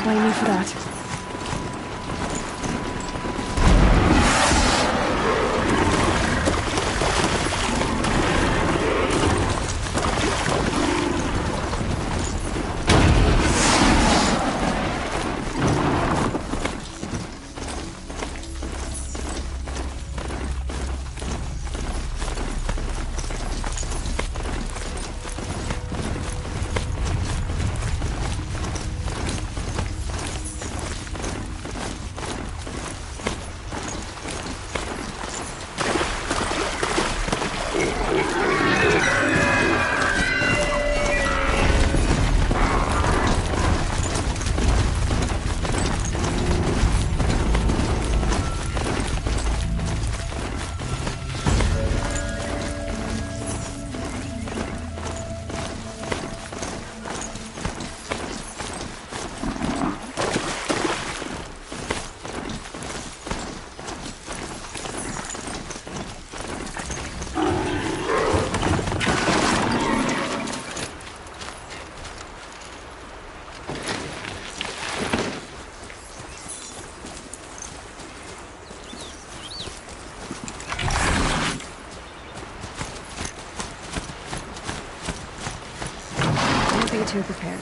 blame you for that. Too prepared.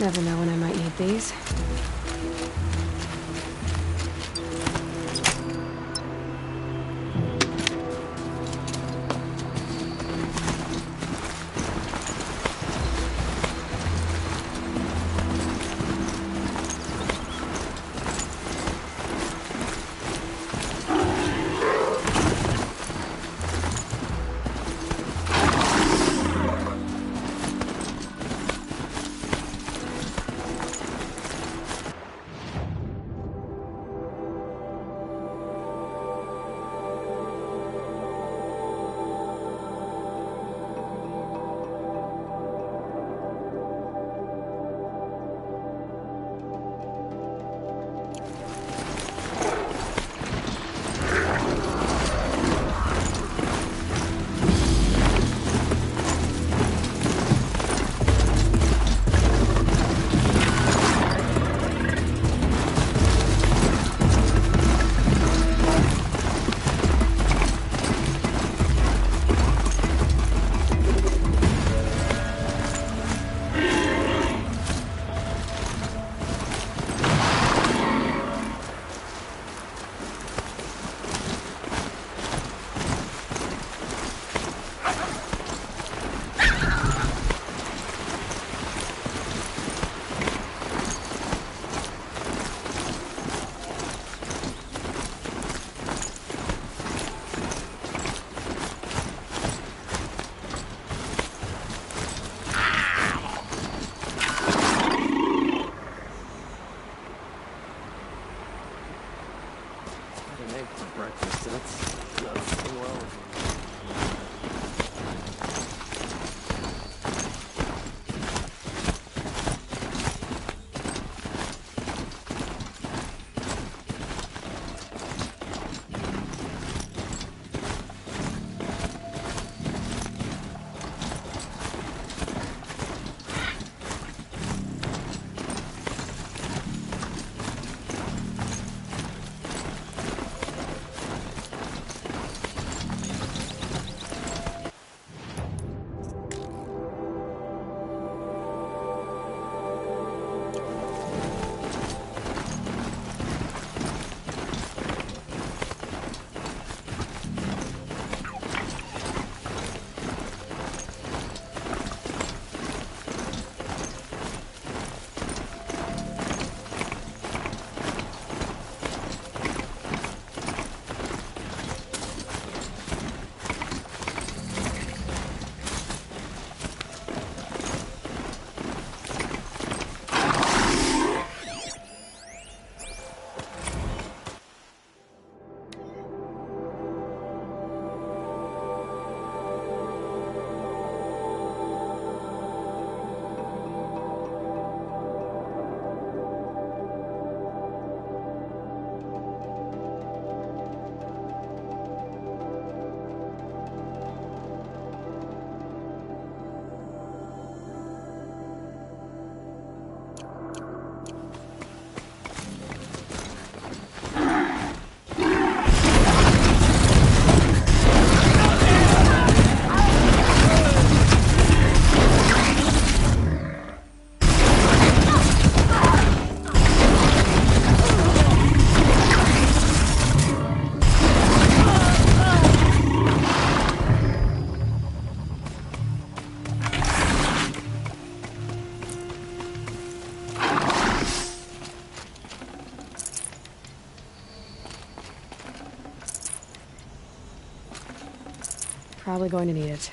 Never know when I might need these. Probably going to need it.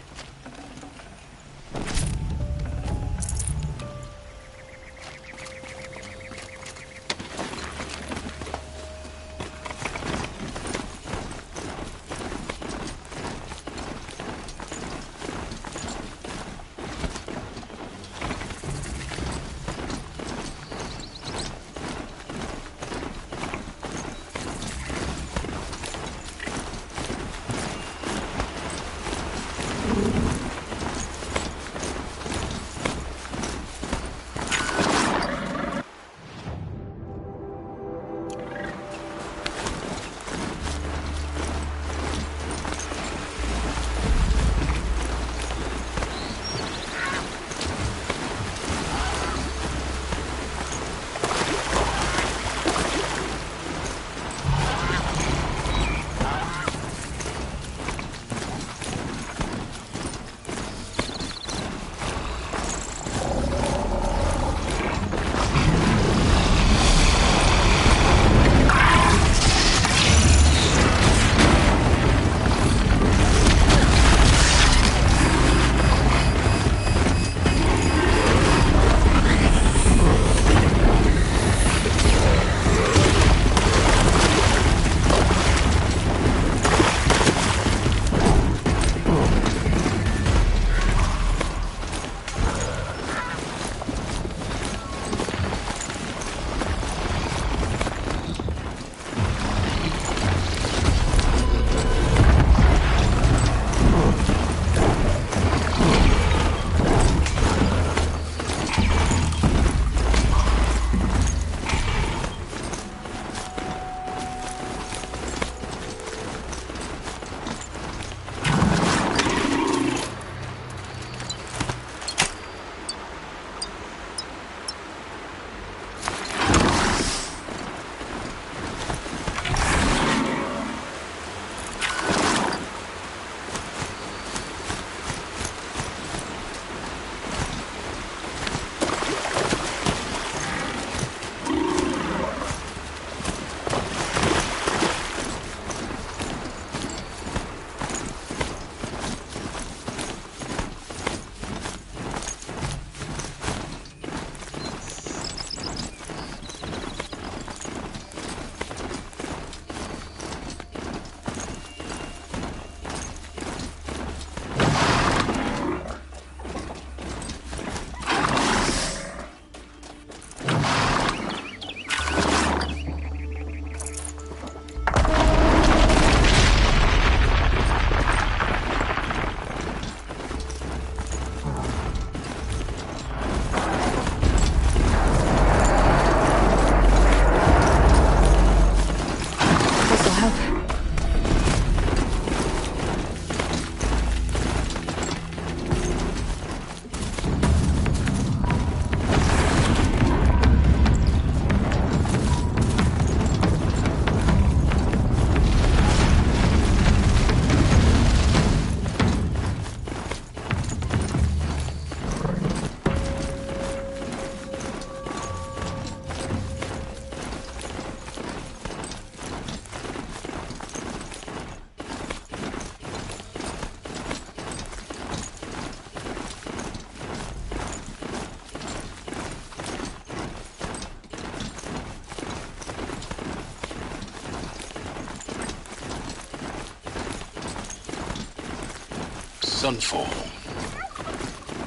Sunfall.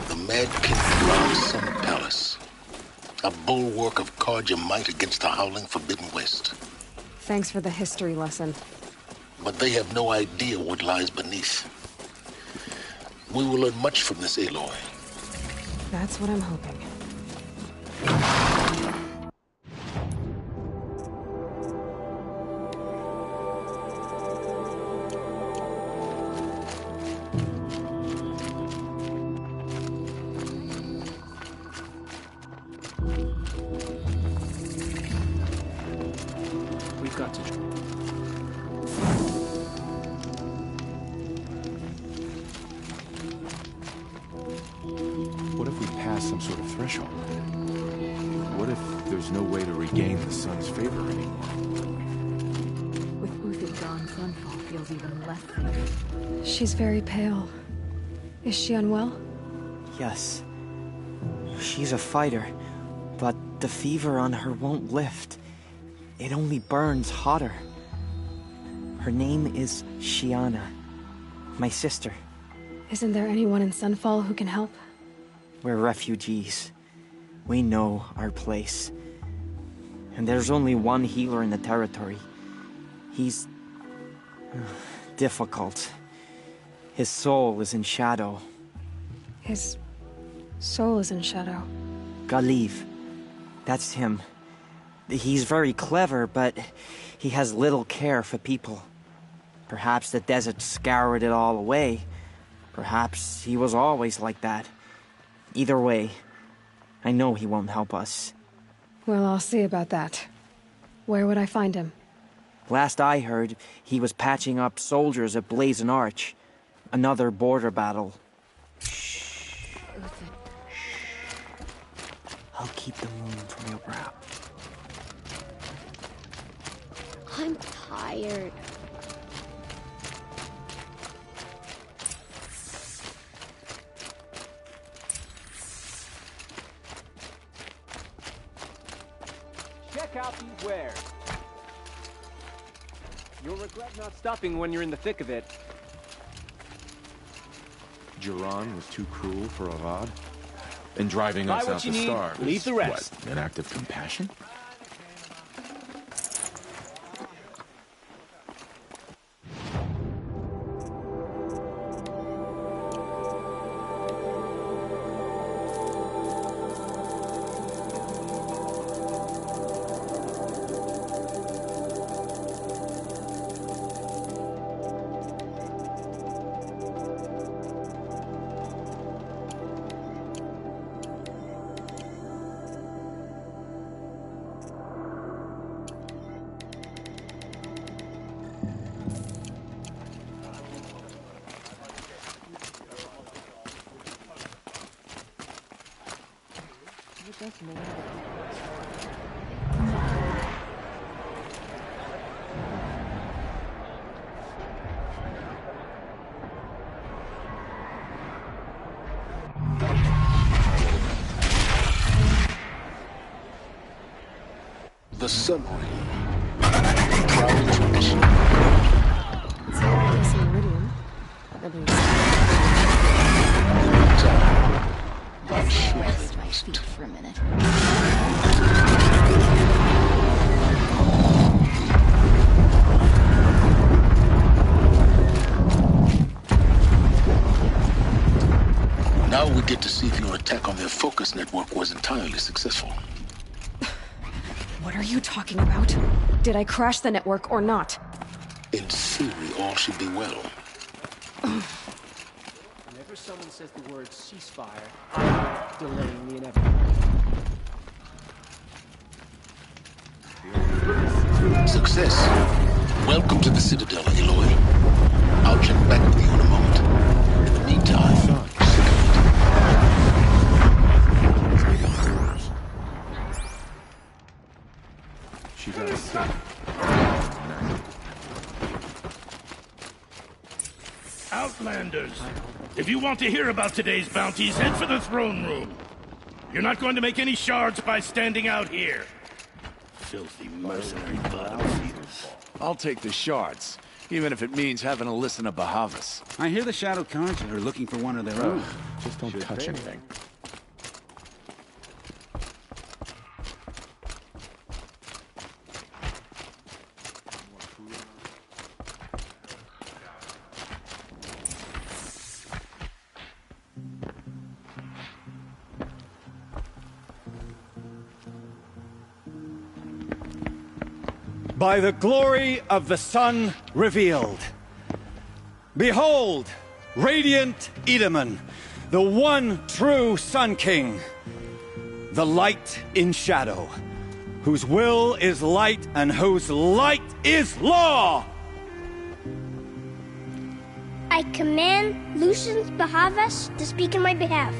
The Mad King around Sun Palace. A bulwark of Carja might against the howling Forbidden West. Thanks for the history lesson. But they have no idea what lies beneath. We will learn much from this, Aloy. That's what I'm hoping. We've got to... What if we pass some sort of threshold? What if there's no way to regain the sun's favor anymore? With Uther gone, Sunfall feels even less safe. She's very pale. Is she unwell? Yes. She's a fighter, but the fever on her won't lift. It only burns hotter. Her name is Shiana, my sister. Isn't there anyone in Sunfall who can help? We're refugees. We know our place. And there's only one healer in the territory. He's... difficult. His soul is in shadow. His soul is in shadow. Galiv. That's him. He's very clever, but he has little care for people. Perhaps the desert scoured it all away. Perhaps he was always like that. Either way, I know he won't help us. Well, I'll see about that. Where would I find him? Last I heard, he was patching up soldiers at Blazon Arch. Another border battle. Shh. I'll keep the moon from your brow. I'm tired. Check out these wares. You'll regret not stopping when you're in the thick of it. Jiran was too cruel for Avad? And driving us out to starve leave is, the rest. What, an act of compassion? The Sun Ring. Proud tradition. It's not a missing meridian. At least. Rest my feet for a minute. Now we get to see if your attack on their focus network was entirely successful. What are you talking about? Did I crash the network or not? In theory, all should be well. Whenever someone says the word ceasefire, I'm delaying the inevitable. Success. Welcome to the Citadel, Aloy. I'll check back with you in a moment. In the meantime, She got a sick. Outlanders! If you want to hear about today's bounties, head for the throne room. You're not going to make any shards by standing out here. filthy mercenary battlefields. I'll take the shards, even if it means having to listen to Bahavas. I hear the Shadow Cards are looking for one of their own. Just don't touch anything. By the glory of the sun revealed. Behold, radiant Edaman, the one true Sun King. The light in shadow, whose will is light and whose light is law! I command Lucius Bahavas to speak in my behalf.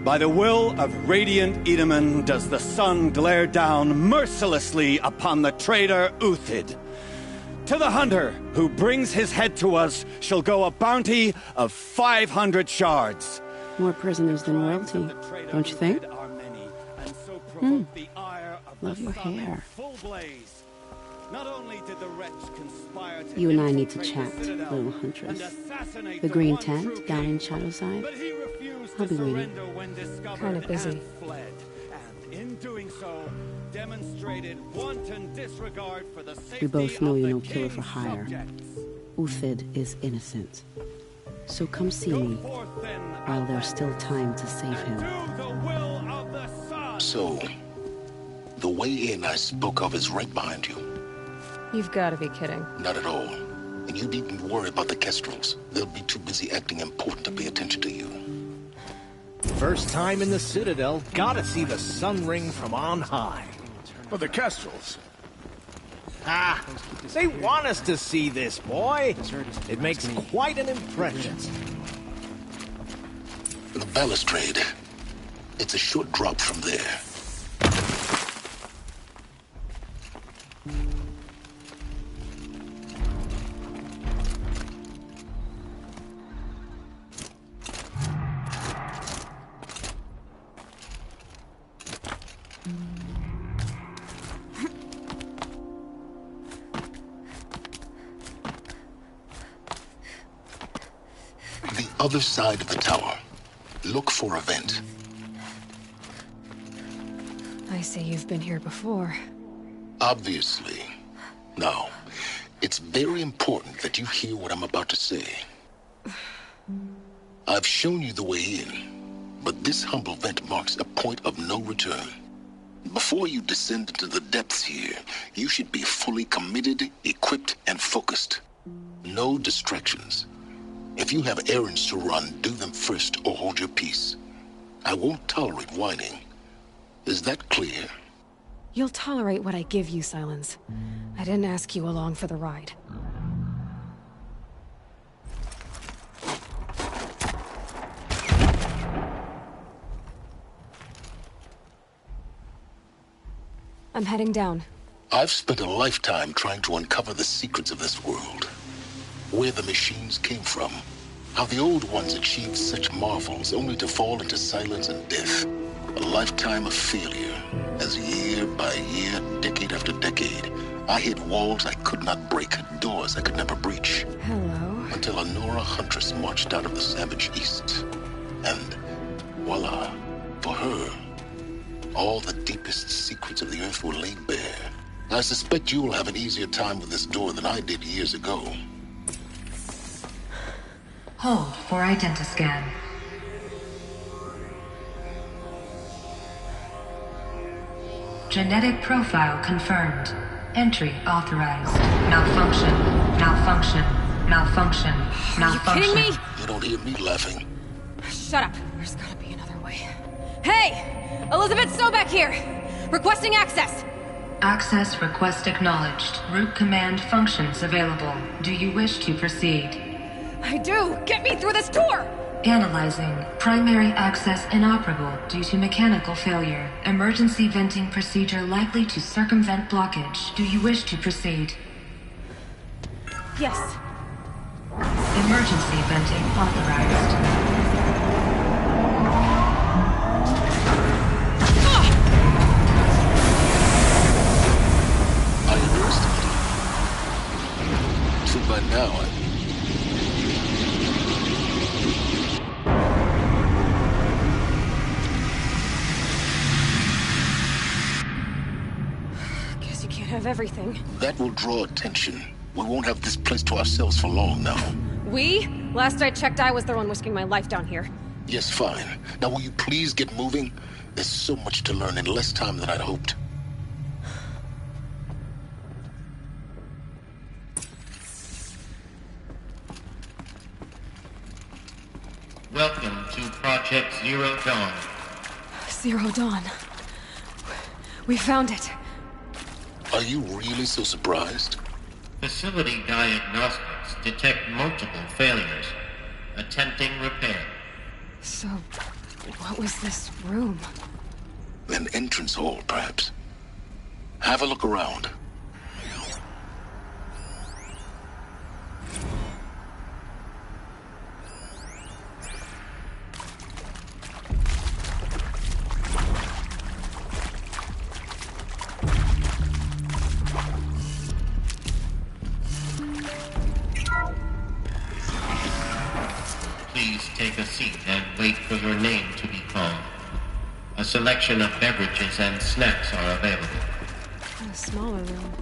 By the will of radiant Edaman does the sun glare down mercilessly upon the traitor Uthid. To the hunter who brings his head to us shall go a bounty of 500 shards. More prisoners than royalty, don't you think? Love your hair. You and I need to chat, little huntress. The green tent down in Shadowside. I'll be waiting. Kind of busy. We both know you're no killer for hire. Uthid is innocent. So come see me while there's still time to save him. So, the way in I spoke of is right behind you. You've got to be kidding. Not at all. And you needn't worry about the Kestrels. They'll be too busy acting important to pay attention to you. First time in the Citadel, gotta see the sun ring from on high. But the Kestrels. Ah, they want us to see this, boy. It makes quite an impression. The balustrade. It's a short drop from there. Other side of the tower. Look for a vent. I say you've been here before. Obviously. Now, it's very important that you hear what I'm about to say. I've shown you the way in, but this humble vent marks a point of no return. Before you descend into the depths here, you should be fully committed, equipped, and focused. No distractions. If you have errands to run, do them first or hold your peace. I won't tolerate whining. Is that clear? You'll tolerate what I give you, Silence. I didn't ask you along for the ride. I'm heading down. I've spent a lifetime trying to uncover the secrets of this world. Where the machines came from. How the old ones achieved such marvels only to fall into silence and death. A lifetime of failure, as year by year, decade after decade, I hit walls I could not break, doors I could never breach. Hello. Until a Nora huntress marched out of the savage east. And voila, for her, all the deepest secrets of the earth were laid bare. I suspect you will have an easier time with this door than I did years ago. Hold for identiscan. Genetic profile confirmed. Entry authorized. Malfunction. Malfunction. Malfunction. Malfunction. Are you kidding me? You don't hear me laughing. Shut up. There's gotta be another way. Hey! Elizabeth Sobek here! Requesting access! Access request acknowledged. Root command functions available. Do you wish to proceed? I do! Get me through this door! Analyzing. Primary access inoperable due to mechanical failure. Emergency venting procedure likely to circumvent blockage. Do you wish to proceed? Yes. Emergency venting authorized. have everything. That will draw attention. We won't have this place to ourselves for long now. We? Last I checked, I was the one risking my life down here. Yes, fine. Now will you please get moving? There's so much to learn in less time than I'd hoped. Welcome to Project Zero Dawn. Zero Dawn. We found it. Are you really so surprised? Facility diagnostics detect multiple failures. Attempting repair. So, what was this room? An entrance hall, perhaps. Have a look around. Please take a seat and wait for your name to be called. A selection of beverages and snacks are available. A smaller room.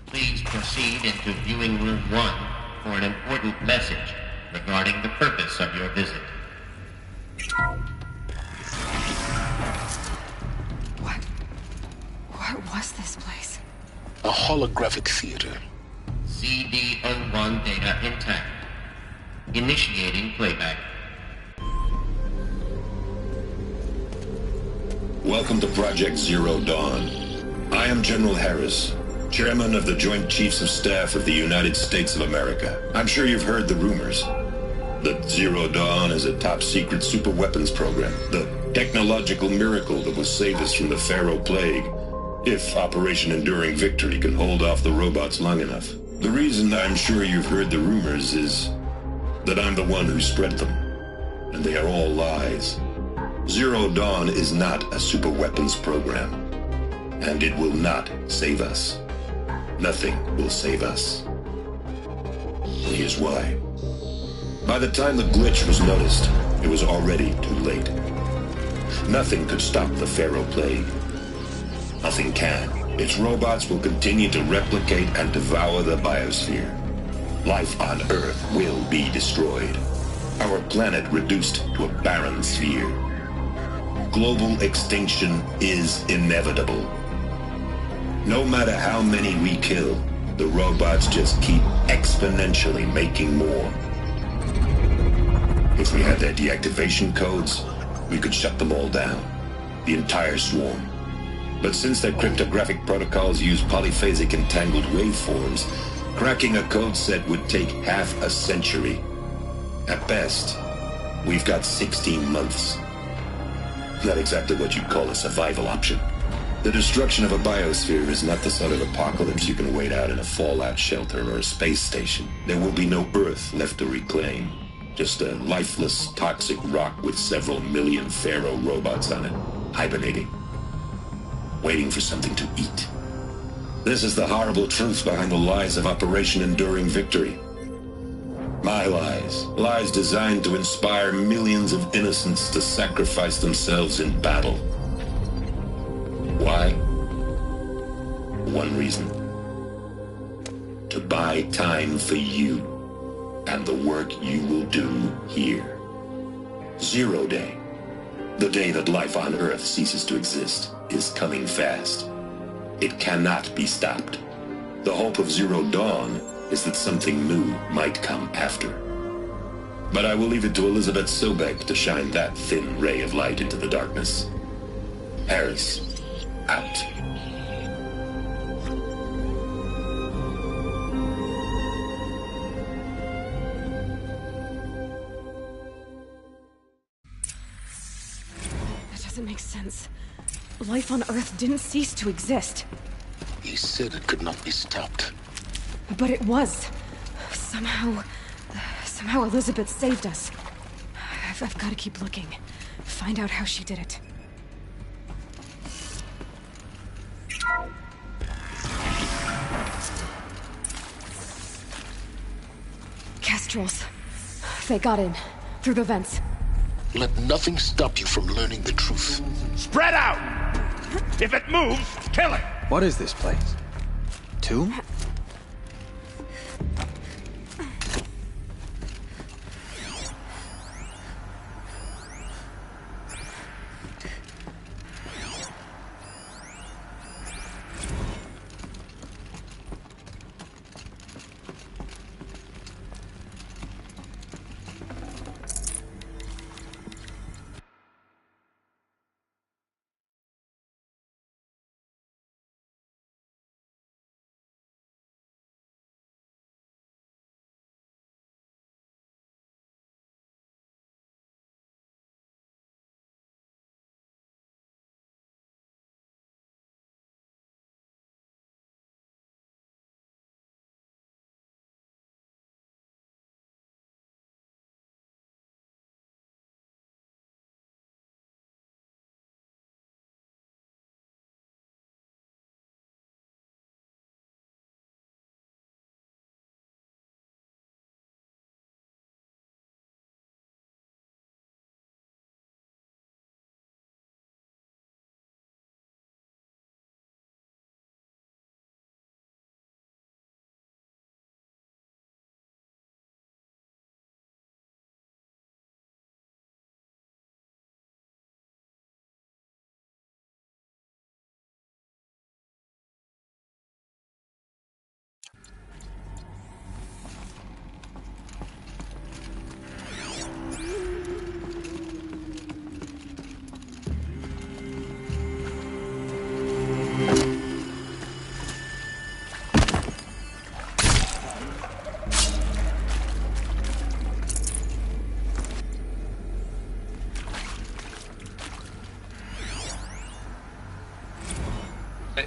Please proceed into viewing room 1 for an important message regarding the purpose of your visit. What was this place? A holographic theater. CD01 data intact. Initiating playback. Welcome to Project Zero Dawn. I am General Harris, Chairman of the Joint Chiefs of Staff of the United States of America. I'm sure you've heard the rumors that Zero Dawn is a top-secret super-weapons program, the technological miracle that will save us from the Pharaoh Plague, if Operation Enduring Victory can hold off the robots long enough. The reason I'm sure you've heard the rumors is that I'm the one who spread them, and they are all lies. Zero Dawn is not a super-weapons program, and it will not save us. Nothing will save us. Here's why. By the time the glitch was noticed, it was already too late. Nothing could stop the Pharaoh Plague. Nothing can. Its robots will continue to replicate and devour the biosphere. Life on Earth will be destroyed. Our planet reduced to a barren sphere. Global extinction is inevitable. No matter how many we kill, the robots just keep exponentially making more. If we had their deactivation codes, we could shut them all down. The entire swarm. But since their cryptographic protocols use polyphasic entangled waveforms, cracking a code set would take half a century. At best, we've got 16 months. Not exactly what you'd call a survival option. The destruction of a biosphere is not the sort of apocalypse you can wait out in a fallout shelter or a space station. There will be no Earth left to reclaim. Just a lifeless, toxic rock with several million Pharaoh robots on it, hibernating, waiting for something to eat. This is the horrible truth behind the lies of Operation Enduring Victory. My lies. Lies designed to inspire millions of innocents to sacrifice themselves in battle. Why? One reason. To buy time for you and the work you will do here. Zero Day, the day that life on Earth ceases to exist, is coming fast. It cannot be stopped. The hope of Zero Dawn is that something new might come after. But I will leave it to Elizabeth Sobek to shine that thin ray of light into the darkness. Harris, out. doesn't make sense. Life on Earth didn't cease to exist. He said it could not be stopped. But it was. Somehow Elizabeth saved us. I've got to keep looking. Find out how she did it. Kestrels. They got in. Through the vents. Let nothing stop you from learning the truth. Spread out! If it moves, kill it! What is this place? Tomb?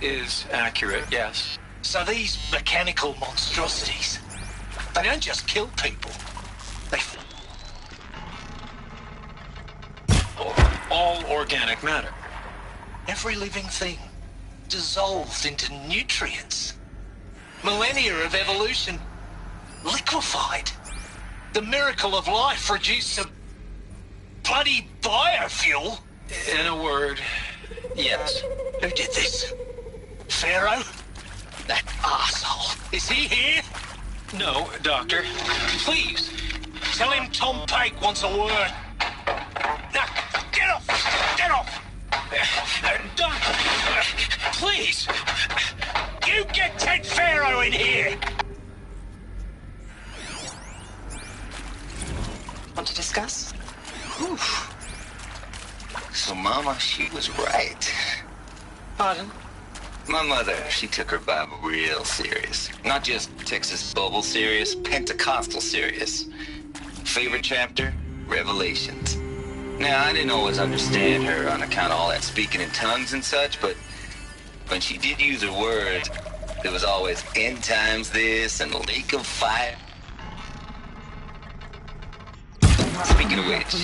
Is accurate, yes. So these mechanical monstrosities, they don't just kill people. They... All organic matter. Every living thing dissolved into nutrients. Millennia of evolution liquefied. The miracle of life reduced to bloody biofuel. In a word, yes. Who did this? Pharaoh? That arsehole. Is he here? No, Doctor. Please, tell him Tom Pake wants a word. Now, get off! Get off! Doctor, please! You get Ted Pharaoh in here! Want to discuss? Whew. So, Mama, she was right. Pardon? My mother, she took her Bible real serious. Not just Texas Bible serious, Pentecostal serious. Favorite chapter? Revelations. Now, I didn't always understand her on account of all that speaking in tongues and such, but when she did use her words, there was always end times this and lake of fire. Speaking of which,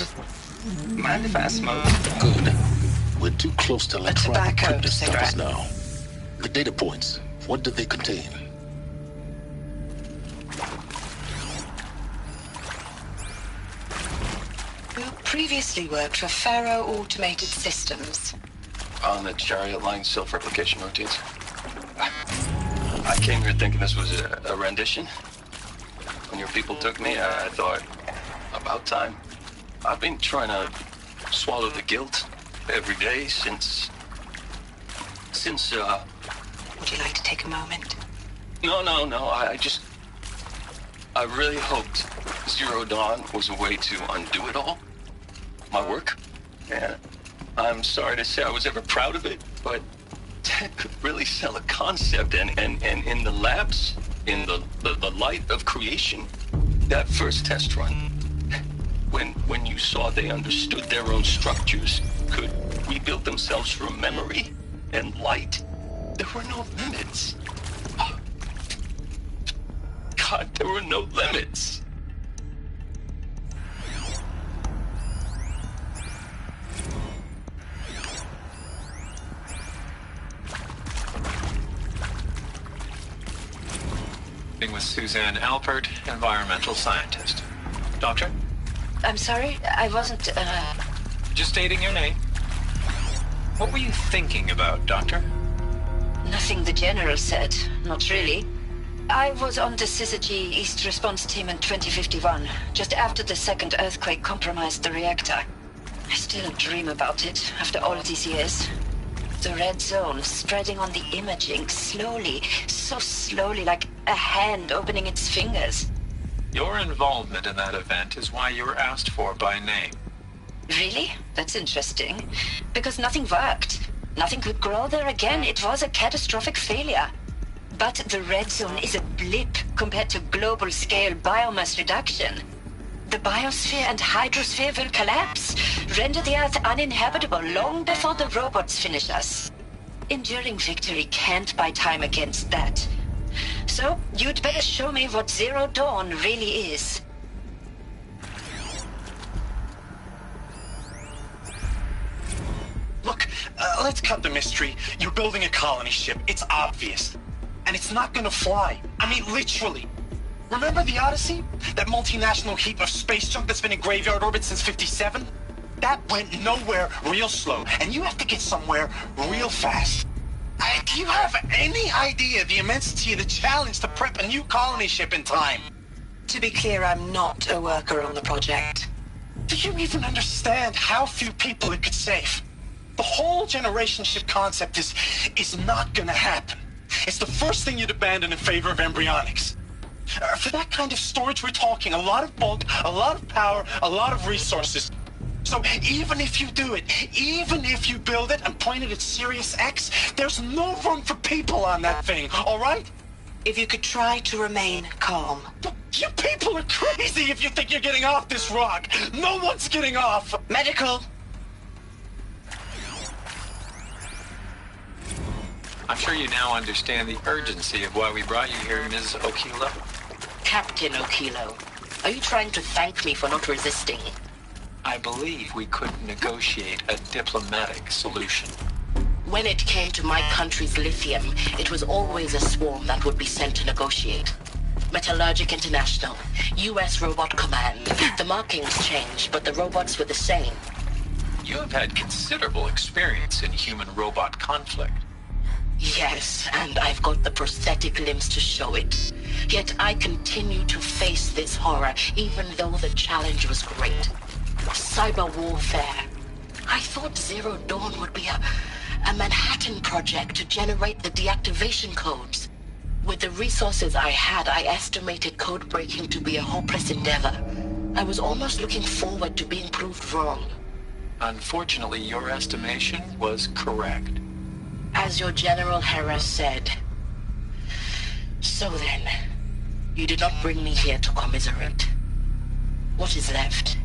mind if I smoke? Good. We're too close to electronic tobacco cryptostoppers now. The data points, what do they contain? You previously worked for Pharaoh Automated Systems. On the chariot line self-replication routines. I came here thinking this was a rendition. When your people took me, I thought, about time. I've been trying to swallow the guilt every day since Would you like to take a moment? No. I really hoped Zero Dawn was a way to undo it all. My work. And I'm sorry to say I was ever proud of it, but Ted could really sell a concept, and in the labs, in the light of creation, that first test run, when you saw they understood their own structures, could rebuilt themselves from memory and light. There were no limits. God, there were no limits. With Suzanne Alpert, environmental scientist. Doctor? I'm sorry, I wasn't, Just stating your name. What were you thinking about, Doctor? Nothing the General said. Not really. I was on the Syzygy East Response Team in 2051, just after the second earthquake compromised the reactor. I still dream about it, after all these years. The red zone spreading on the imaging, slowly, so slowly, like a hand opening its fingers. Your involvement in that event is why you were asked for by name. Really? That's interesting. Because nothing worked. Nothing could grow there again. It was a catastrophic failure. But the red zone is a blip compared to global-scale biomass reduction. The biosphere and hydrosphere will collapse, render the Earth uninhabitable long before the robots finish us. Enduring victory can't buy time against that. So, you'd better show me what Zero Dawn really is. Look, let's cut the mystery. You're building a colony ship. It's obvious. And it's not gonna fly. I mean, literally. Remember the Odyssey? That multinational heap of space junk that's been in graveyard orbit since 57? That went nowhere real slow. And you have to get somewhere real fast. Do you have any idea the immensity of the challenge to prep a new colony ship in time? To be clear, I'm not a worker on the project. Do you even understand how few people it could save? The whole generation ship concept is not gonna happen. It's the first thing you'd abandon in favor of embryonics. For that kind of storage, we're talking a lot of bulk, a lot of power, a lot of resources. So even if you do it, even if you build it and point it at Sirius X, there's no room for people on that thing, all right? If you could try to remain calm. You people are crazy if you think you're getting off this rock. No one's getting off. Medical. I'm sure you now understand the urgency of why we brought you here, Ms. Okilo. Captain Okilo, are you trying to thank me for not resisting? I believe we could negotiate a diplomatic solution. When it came to my country's lithium, it was always a swarm that would be sent to negotiate. Metallurgic International, U.S. Robot Command. The markings changed, but the robots were the same. You have had considerable experience in human-robot conflict. Yes, and I've got the prosthetic limbs to show it. Yet I continue to face this horror, even though the challenge was great. Cyber warfare. I thought Zero Dawn would be a Manhattan project to generate the deactivation codes. With the resources I had, I estimated code breaking to be a hopeless endeavor. I was almost looking forward to being proved wrong. Unfortunately, your estimation was correct. As your General Hera said. So then, you did not bring me here to commiserate. What is left?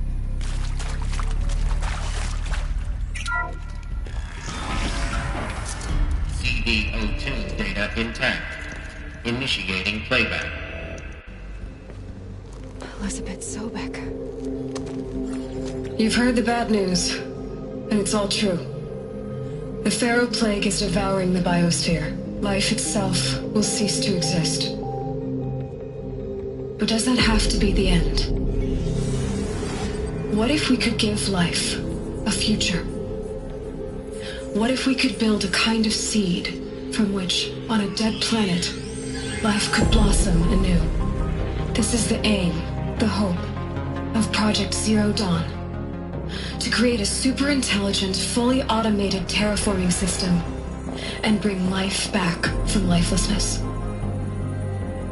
CD02 data intact. Initiating playback. Elizabeth Sobek. You've heard the bad news, and it's all true. The Pharaoh Plague is devouring the biosphere. Life itself will cease to exist. But does that have to be the end? What if we could give life a future? What if we could build a kind of seed from which, on a dead planet, life could blossom anew? This is the aim, the hope, of Project Zero Dawn. To create a super-intelligent, fully automated terraforming system and bring life back from lifelessness.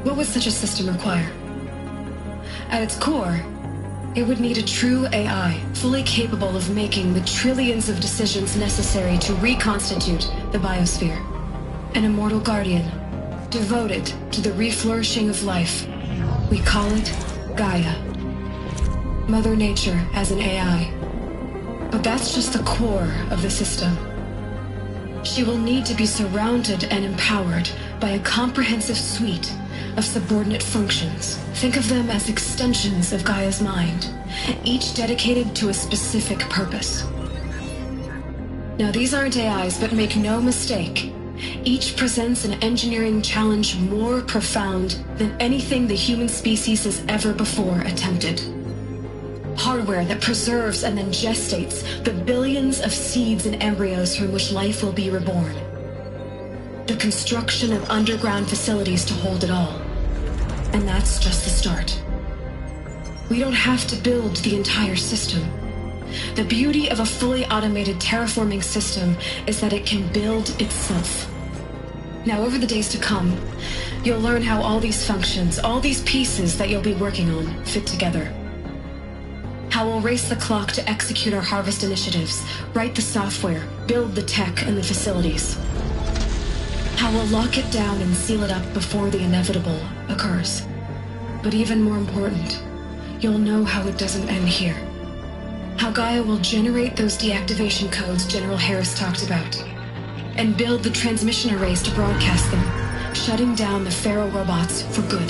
What would such a system require? At its core, it would need a true AI, fully capable of making the trillions of decisions necessary to reconstitute the biosphere. An immortal guardian, devoted to the reflourishing of life. We call it Gaia. Mother Nature as an AI. But that's just the core of the system. She will need to be surrounded and empowered by a comprehensive suite of subordinate functions. Think of them as extensions of Gaia's mind, each dedicated to a specific purpose. Now, these aren't AIs, but make no mistake, each presents an engineering challenge more profound than anything the human species has ever before attempted. Hardware that preserves and then gestates the billions of seeds and embryos from which life will be reborn. The construction of underground facilities to hold it all. And that's just the start. We don't have to build the entire system. The beauty of a fully automated terraforming system is that it can build itself. Now, over the days to come, you'll learn how all these functions, all these pieces that you'll be working on, fit together. How we'll race the clock to execute our harvest initiatives, write the software, build the tech and the facilities. How we'll lock it down and seal it up before the inevitable occurs. But even more important, you'll know how it doesn't end here. How Gaia will generate those deactivation codes General Harris talked about, and build the transmission arrays to broadcast them, shutting down the Pharaoh robots for good.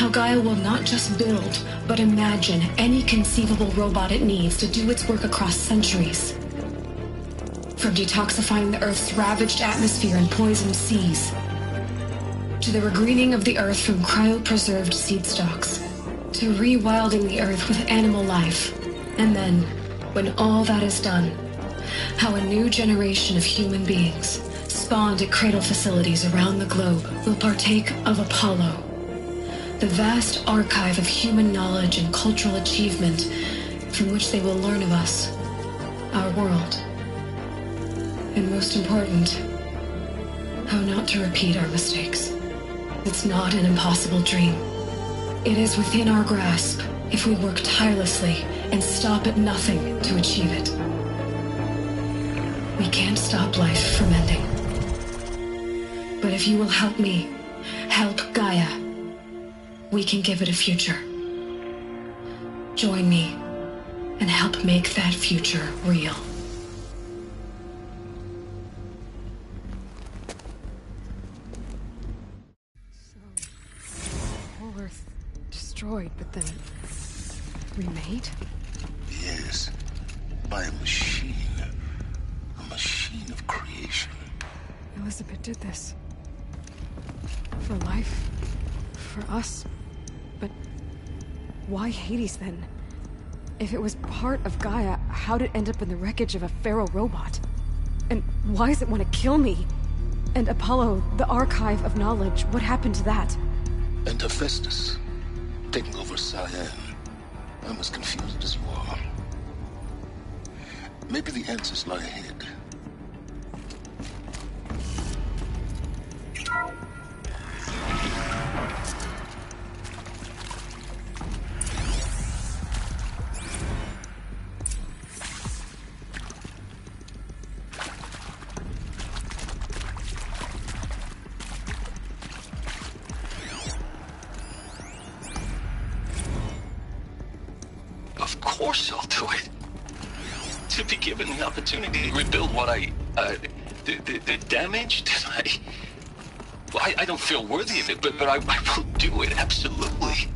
How Gaia will not just build, but imagine any conceivable robot it needs to do its work across centuries. From detoxifying the Earth's ravaged atmosphere and poisoned seas, to the regreening of the Earth from cryopreserved seed stalks, to rewilding the Earth with animal life. And then, when all that is done, how a new generation of human beings, spawned at cradle facilities around the globe, will partake of Apollo, the vast archive of human knowledge and cultural achievement from which they will learn of us, our world. And most important, how not to repeat our mistakes. It's not an impossible dream. It is within our grasp if we work tirelessly and stop at nothing to achieve it. We can't stop life from ending. But if you will help me, help Gaia, we can give it a future. Join me and help make that future real. Whole Earth destroyed, but then remade? Yes, by a machine. A machine of creation. Elizabeth did this. For life. For us. But why Hades then? If it was part of Gaia, how'd it end up in the wreckage of a Pharaoh robot? And why does it want to kill me? And Apollo, the archive of knowledge, what happened to that? And Hephaestus, taking over Cyan. I'm as confused as you are. Maybe the answers lie ahead. Of course I'll do it. To be given the opportunity to rebuild what the damage that I don't feel worthy of it, but I will do it, absolutely.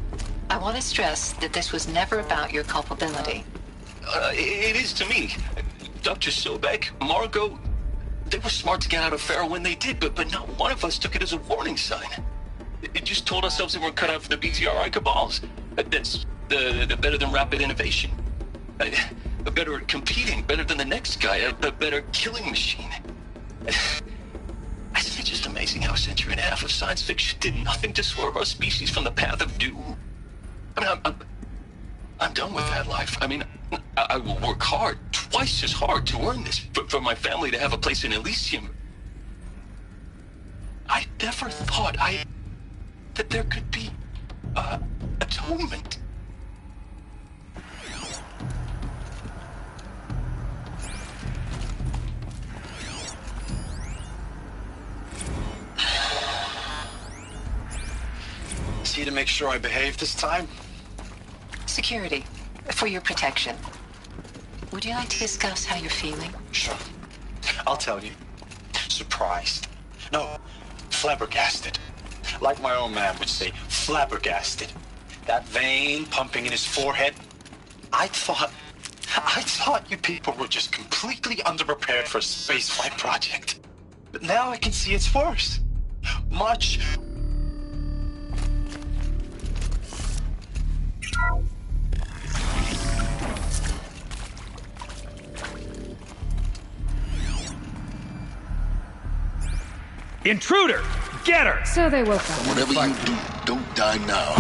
I want to stress that this was never about your culpability. It is to me. Dr. Sobek, Margot, they were smart to get out of Pharaoh when they did, but not one of us took it as a warning sign. It just told ourselves that we're cut out for the BTRI cabals. That's the better than rapid innovation. Better at competing, better than the next guy, a better killing machine. Isn't it just amazing how a century and a half of science fiction did nothing to swerve our species from the path of doom? I mean, I'm done with that life. I mean, I will work hard, twice as hard to earn this, for my family to have a place in Elysium. I never thought that there could be atonement. See to make sure I behave this time? Security, for your protection. Would you like to discuss how you're feeling? Sure. I'll tell you. Surprised. No, flabbergasted. Like my own man would say, flabbergasted. That vein pumping in his forehead. I thought you people were just completely underprepared for a spaceflight project. But now I can see it's worse. Much. Intruder! Get her! So they woke up. Whatever you do, don't die now.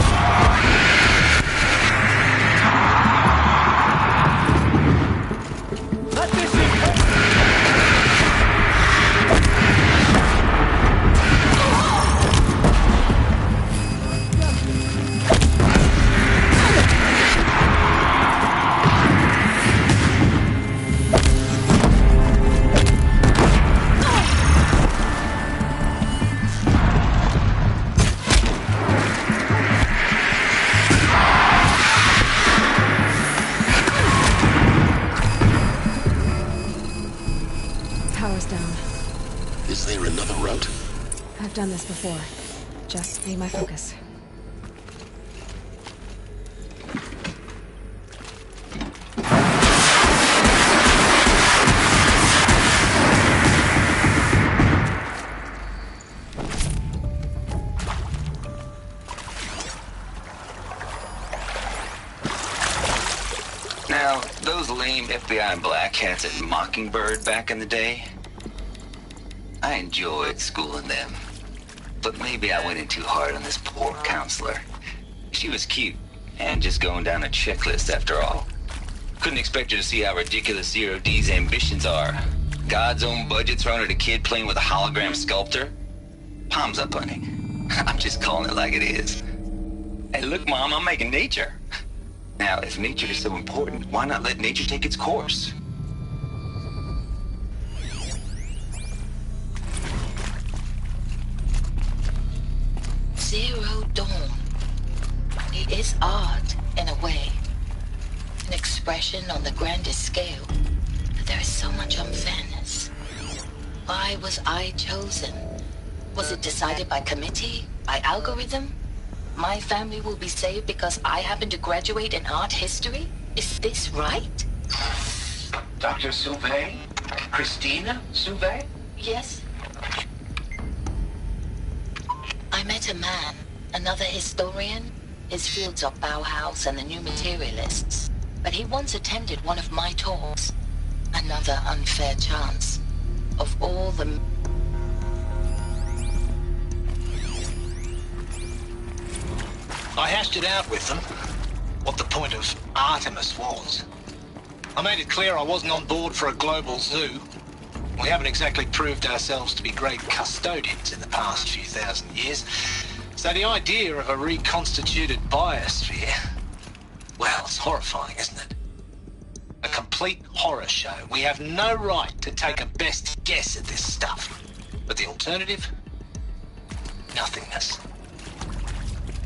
Power's down. Is there another route? I've done this before. Just be my focus. Now, those lame FBI black hats at Mockingbird back in the day, I enjoyed schooling them. But maybe I went in too hard on this poor counselor. She was cute, and just going down a checklist after all. Couldn't expect her to see how ridiculous Zero D's ambitions are. God's own budget thrown at a kid playing with a hologram sculptor? Palms up, honey. I'm just calling it like it is. Hey, look, Mom, I'm making nature. Now, if nature is so important, why not let nature take its course? Zero Dawn. It is art, in a way. An expression on the grandest scale. But there is so much unfairness. Why was I chosen? Was it decided by committee? By algorithm? My family will be saved because I happen to graduate in art history? Is this right? Dr. Sauvé? Christina Sauvé? Yes. I met a man, another historian. His fields are Bauhaus and the New Materialists. But he once attended one of my talks. Another unfair chance. Of all the... I hashed it out with them, what the point of Artemis was. I made it clear I wasn't on board for a global zoo. We haven't exactly proved ourselves to be great custodians in the past few thousand years. So the idea of a reconstituted biosphere, well, it's horrifying, isn't it? A complete horror show. We have no right to take a best guess at this stuff. But the alternative? Nothingness.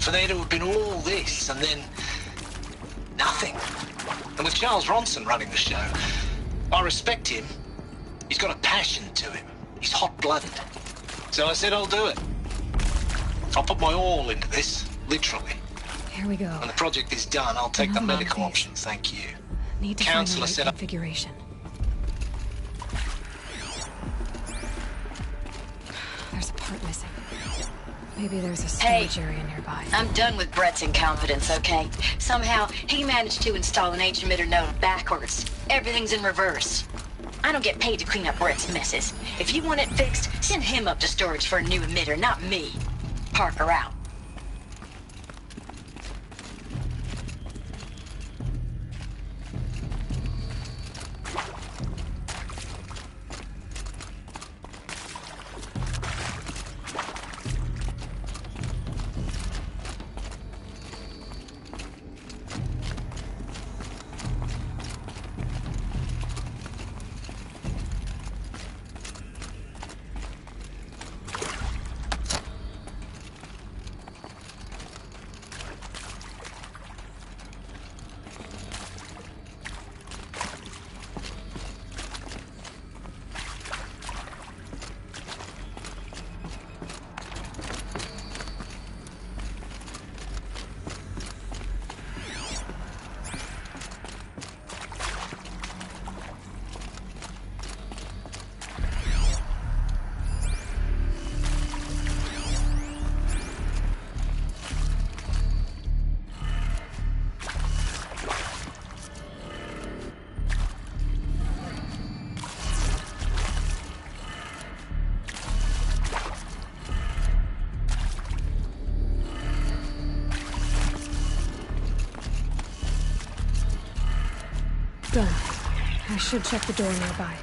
For there to have been all this, and then nothing. And with Charles Ronson running the show, I respect him. He's got a passion to him. He's hot-blooded. So I said I'll do it. I'll put my all into this, literally. Here we go. When the project is done, I'll take the medical option, thank you. Need to Counselor find the set right up... configuration. There's a part missing. Maybe there's a storage area nearby. I'm done with Brett's incompetence, okay? Somehow, he managed to install an H-emitter node backwards. Everything's in reverse. I don't get paid to clean up Brett's messes. If you want it fixed, send him up to storage for a new emitter, not me. Parker out. Done. I should check the door nearby.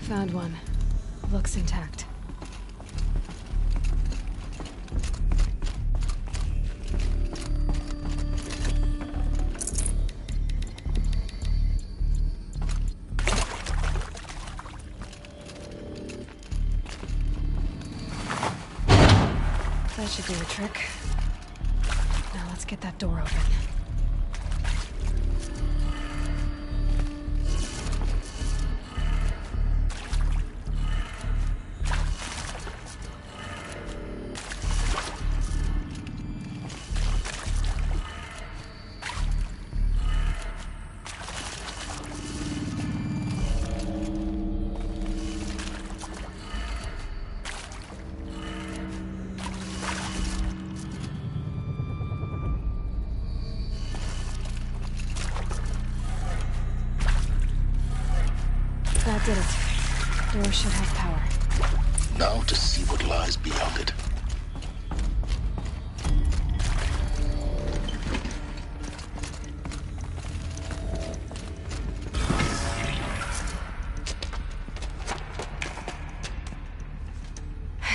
Found one. Looks intact. That should do the trick. Now let's get that door open. That did it. Door should have power. Now to see what lies beyond it.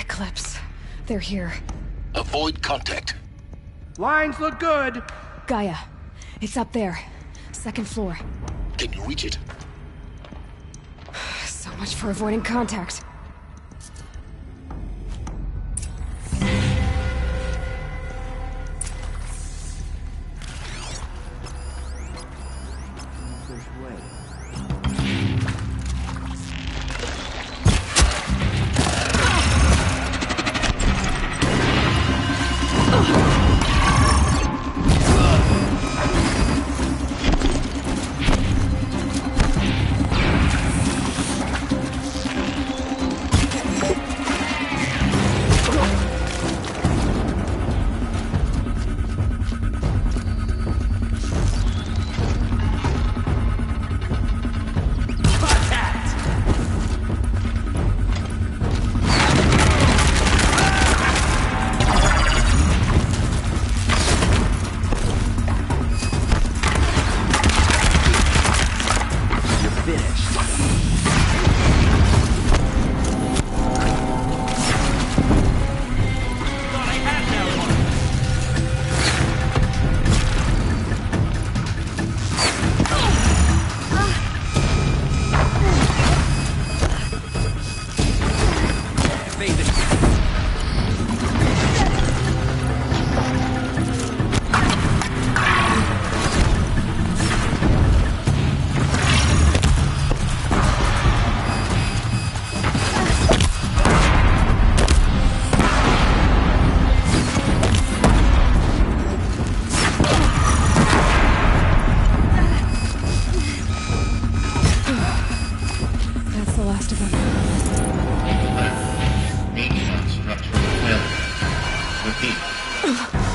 Eclipse. They're here. Avoid contact. Lines look good. Gaia. It's up there. Second floor. Can you reach it? So much for avoiding contact.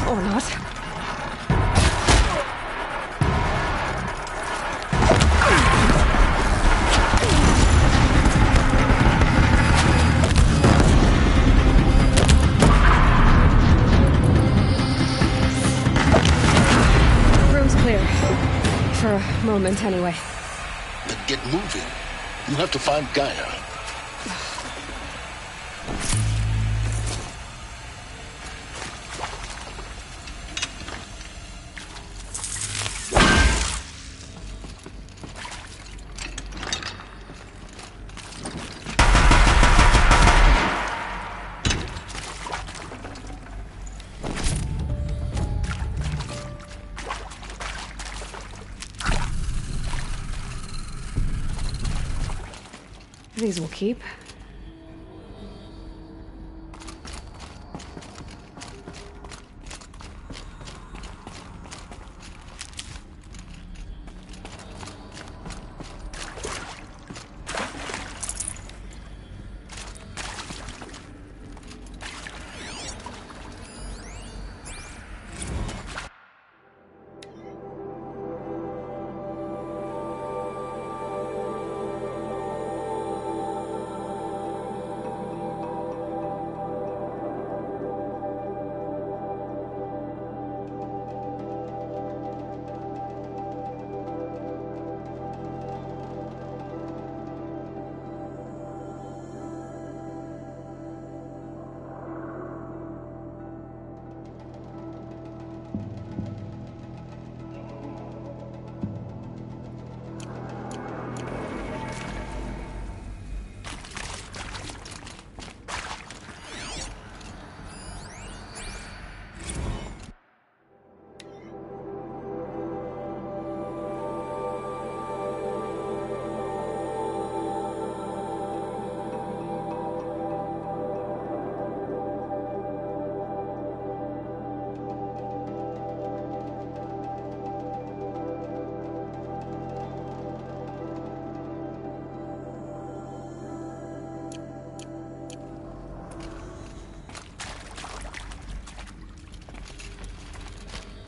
Or not. Room's clear. For a moment, anyway. Then get moving. You have to find Gaia. These will keep.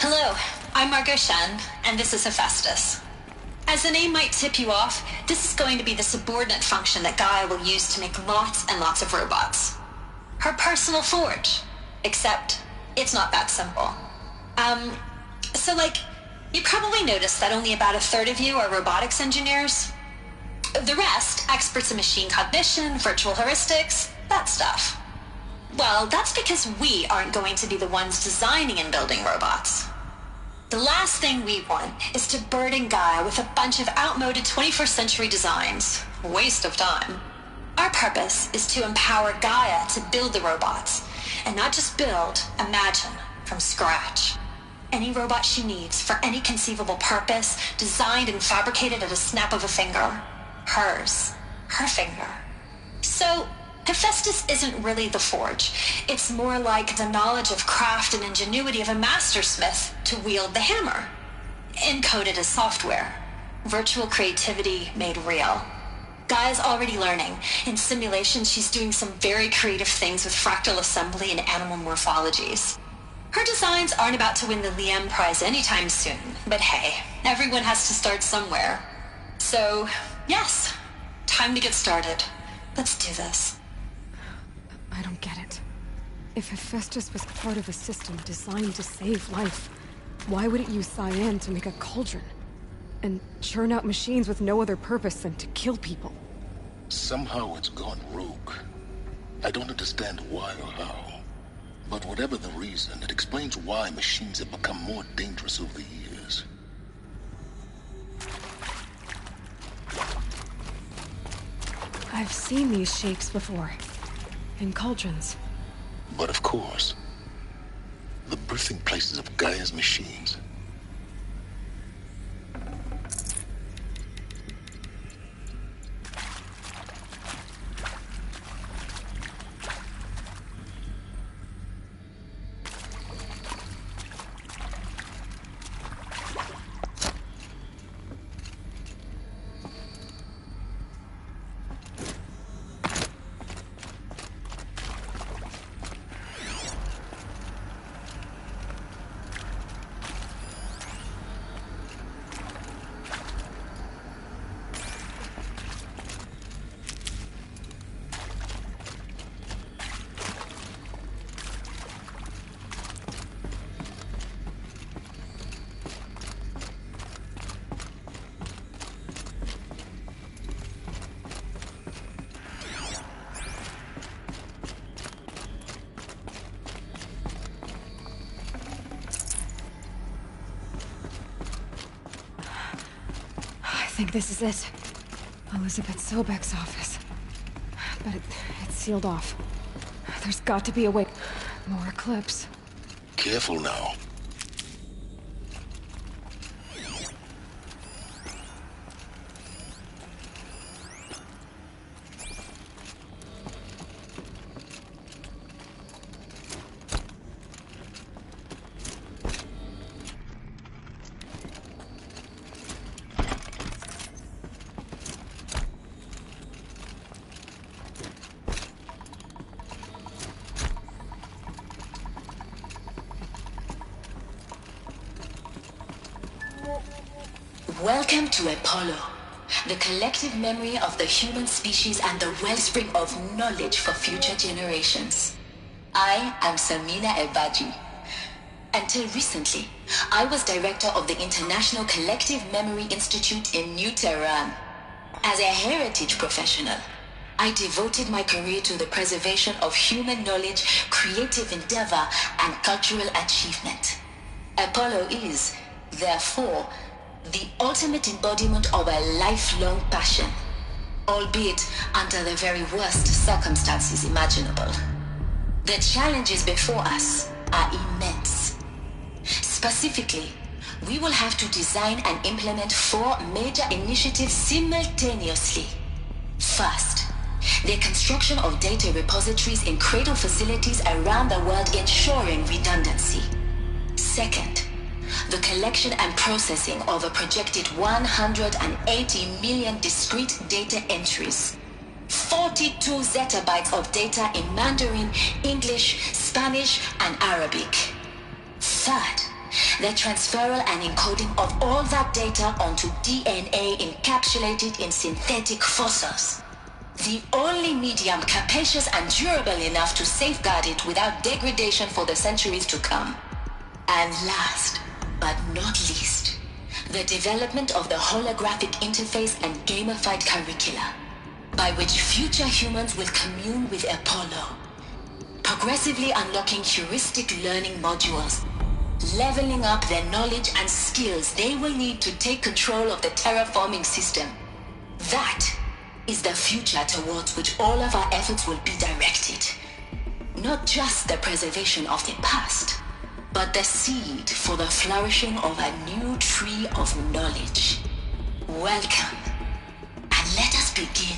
Hello, I'm Margot Shen, and this is Hephaestus. As the name might tip you off, this is going to be the subordinate function that Gaia will use to make lots and lots of robots. Her personal forge. Except, it's not that simple. You probably noticed that only about a third of you are robotics engineers. The rest, experts in machine cognition, virtual heuristics, that stuff. Well, that's because we aren't going to be the ones designing and building robots. The last thing we want is to burden Gaia with a bunch of outmoded 21st century designs. Waste of time. Our purpose is to empower Gaia to build the robots, and not just build, imagine, from scratch. Any robot she needs for any conceivable purpose, designed and fabricated at a snap of a finger. Hers. Her finger. So, Hephaestus isn't really the forge. It's more like the knowledge of craft and ingenuity of a mastersmith to wield the hammer. Encoded as software. Virtual creativity made real. Gaia's already learning. In simulations, she's doing some very creative things with fractal assembly and animal morphologies. Her designs aren't about to win the Liam Prize anytime soon, but hey, everyone has to start somewhere. So, yes, time to get started. Let's do this. I don't get it. If Hephaestus was part of a system designed to save life, why would it use cyan to make a cauldron? And churn out machines with no other purpose than to kill people? Somehow it's gone rogue. I don't understand why or how. But whatever the reason, it explains why machines have become more dangerous over the years. I've seen these shapes before. In cauldrons. But of course, the birthing places of Gaia's machines. I think this is it. Elizabeth Sobek's office. But it's sealed off. There's got to be a way. More Eclipse. Careful now. Welcome to Apollo, the collective memory of the human species and the wellspring of knowledge for future generations. I am Samina Ebaji. Until recently, I was director of the International Collective Memory Institute in New Tehran. As a heritage professional, I devoted my career to the preservation of human knowledge, creative endeavor, and cultural achievement. Apollo is, therefore, the ultimate embodiment of a lifelong passion, albeit under the very worst circumstances imaginable. The challenges before us are immense. Specifically, we will have to design and implement 4 major initiatives simultaneously. First, the construction of data repositories in cradle facilities around the world, ensuring redundancy. Second, the collection and processing of a projected 180 million discrete data entries. 42 zettabytes of data in Mandarin, English, Spanish, and Arabic. Third, the transferal and encoding of all that data onto DNA encapsulated in synthetic fossils. The only medium capacious and durable enough to safeguard it without degradation for the centuries to come. And last, but not least, the development of the holographic interface and gamified curricula, by which future humans will commune with Apollo, progressively unlocking heuristic learning modules, leveling up their knowledge and skills they will need to take control of the terraforming system. That is the future towards which all of our efforts will be directed. Not just the preservation of the past, but the seed for the flourishing of a new tree of knowledge. Welcome, and let us begin.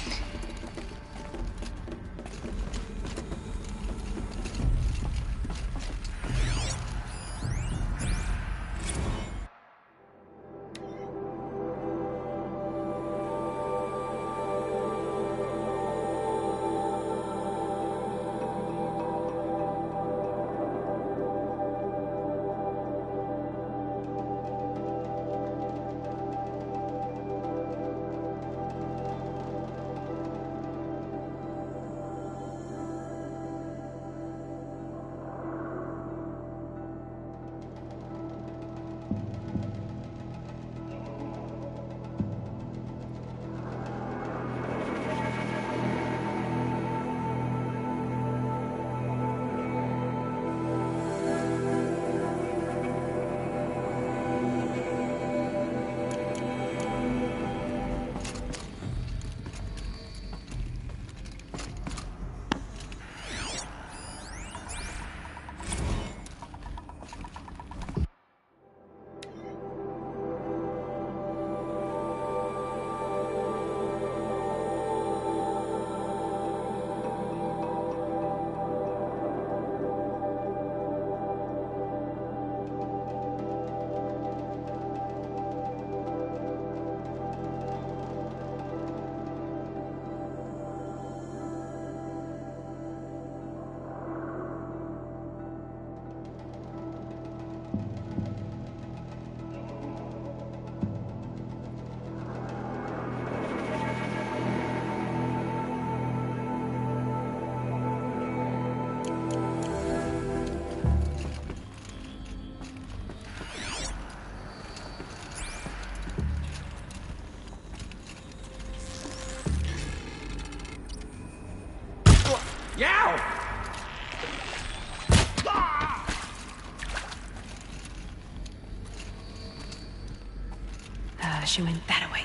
She went that way.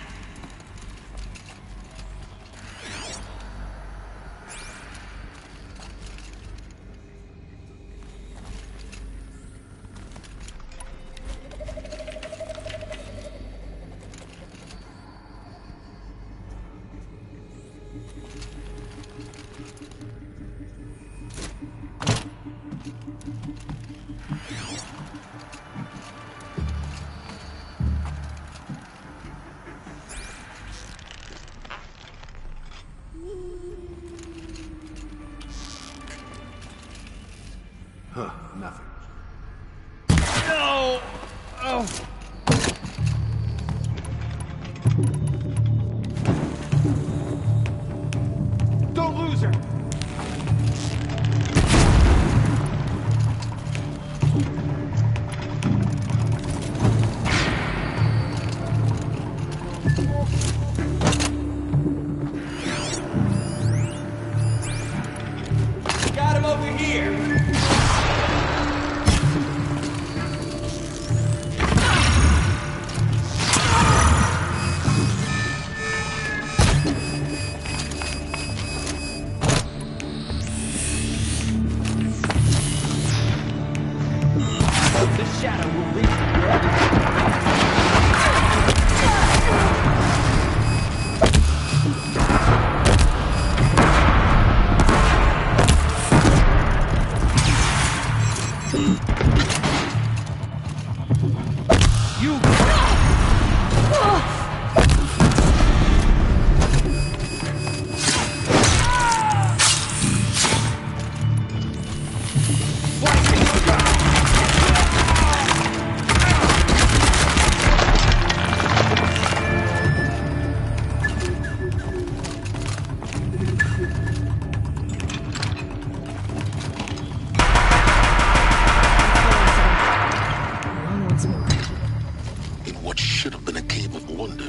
Huh, nothing. No! Oh! Don't lose her! Got him over here!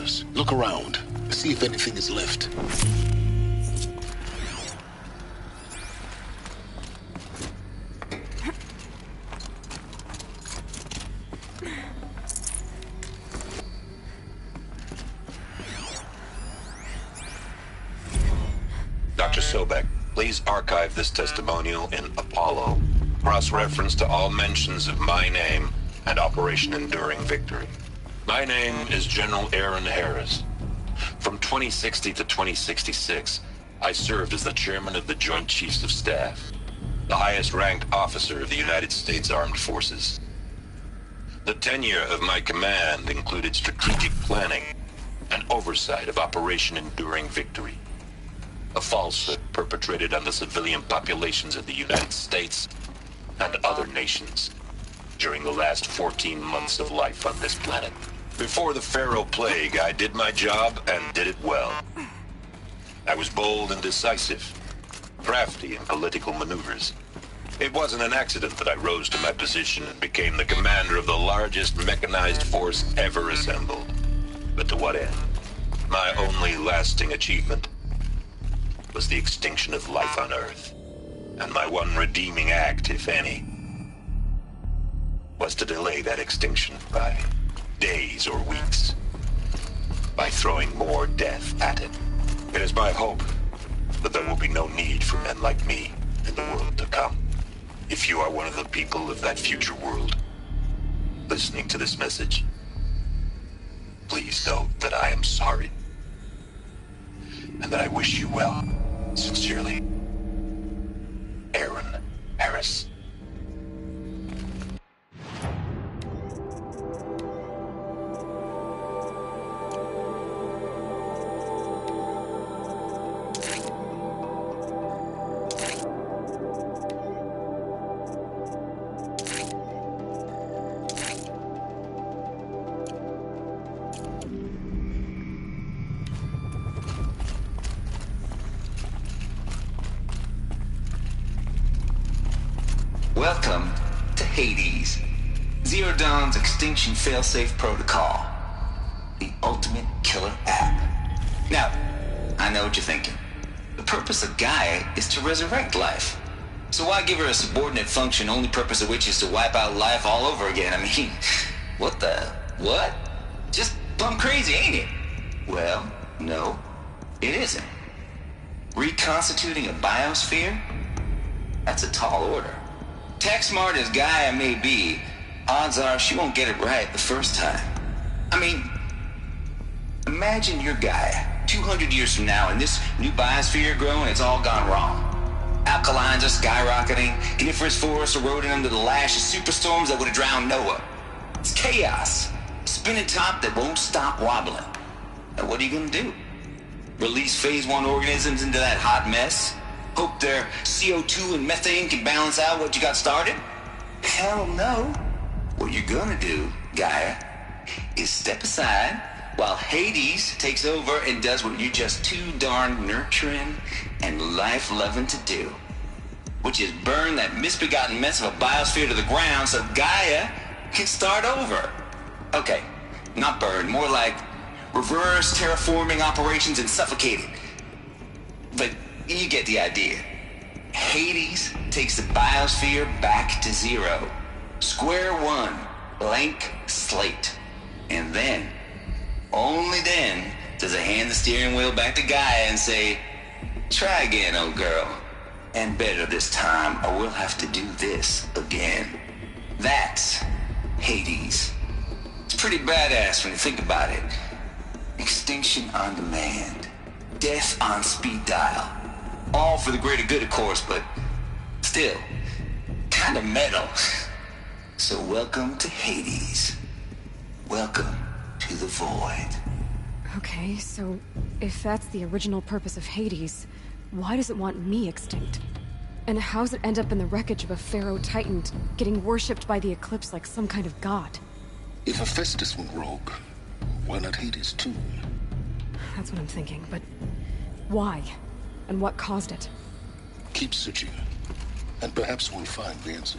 corners. Look around. See if anything is left. Dr. Sobek, please archive this testimonial in Apollo. Cross-reference to all mentions of my name and Operation Enduring Victory. My name is General Aaron Harris. From 2060 to 2066, I served as the chairman of the Joint Chiefs of Staff, the highest-ranked officer of the United States Armed Forces. The tenure of my command included strategic planning and oversight of Operation Enduring Victory, a falsehood perpetrated on the civilian populations of the United States and other nations during the last 14 months of life on this planet. Before the Pharaoh Plague, I did my job and did it well. I was bold and decisive, crafty in political maneuvers. It wasn't an accident that I rose to my position and became the commander of the largest mechanized force ever assembled. But to what end? My only lasting achievement was the extinction of life on Earth. And my one redeeming act, if any, was to delay that extinction by days or weeks, by throwing more death at it. It is my hope that there will be no need for men like me in the world to come. If you are one of the people of that future world listening to this message, please know that I am sorry and that I wish you well. Sincerely, Aaron Harris. Welcome to Hades, Zero Dawn's extinction failsafe protocol, the ultimate killer app. Now, I know what you're thinking. The purpose of Gaia is to resurrect life. So why give her a subordinate function, only purpose of which is to wipe out life all over again? I mean, what? Just plumb crazy, ain't it? Well, no, it isn't. Reconstituting a biosphere? That's a tall order. Tech smart as Gaia may be, odds are she won't get it right the first time. I mean, imagine you're Gaia, 200 years from now, and this new biosphere growing, it's all gone wrong. Alkalines are skyrocketing, coniferous forests eroding under the lash of superstorms that would have drowned Noah. It's chaos, a spinning top that won't stop wobbling. Now what are you gonna do? Release phase 1 organisms into that hot mess? Hope their CO2 and methane can balance out what you got started? Hell no. What you're gonna do, Gaia, is step aside while Hades takes over and does what you're just too darn nurturing and life-loving to do, which is burn that misbegotten mess of a biosphere to the ground so Gaia can start over. Okay, not burn, more like reverse terraforming operations and suffocate it. But you get the idea. Hades takes the biosphere back to zero. Square one, blank slate. And then, only then, does it hand the steering wheel back to Gaia and say, try again, old girl. And better this time, or we'll have to do this again. That's Hades. It's pretty badass when you think about it. Extinction on demand. Death on speed dial. All for the greater good, of course, but still, kind of metal. So welcome to Hades. Welcome to the void. Okay, so if that's the original purpose of Hades, why does it want me extinct? And how's it end up in the wreckage of a Pharaoh Titan, getting worshipped by the Eclipse like some kind of god? If Hephaestus went rogue, why not Hades too? That's what I'm thinking, but why? And what caused it? Keep searching, and perhaps we'll find the answer.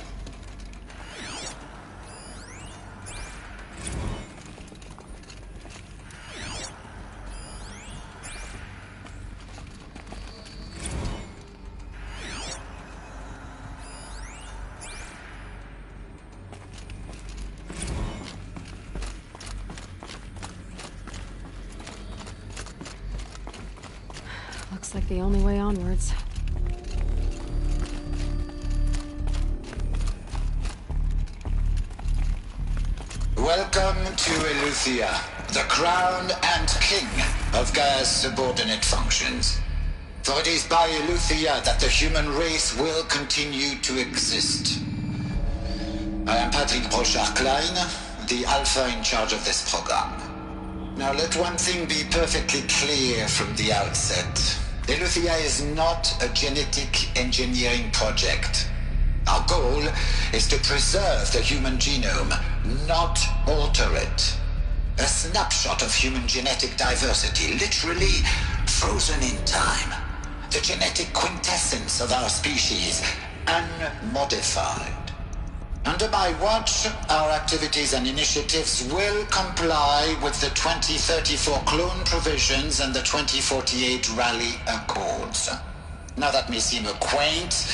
Looks like the only way onwards. Welcome to Eleuthia, the crown and king of Gaia's subordinate functions. For it is by Eleuthia that the human race will continue to exist. I am Patrick Brochard-Klein, the Alpha in charge of this program. Now let one thing be perfectly clear from the outset. Eleuthia is not a genetic engineering project. Our goal is to preserve the human genome, not alter it. A snapshot of human genetic diversity, literally frozen in time. The genetic quintessence of our species, unmodified. Under my watch, our activities and initiatives will comply with the 2034 clone provisions and the 2048 Rally Accords. Now that may seem a quaint,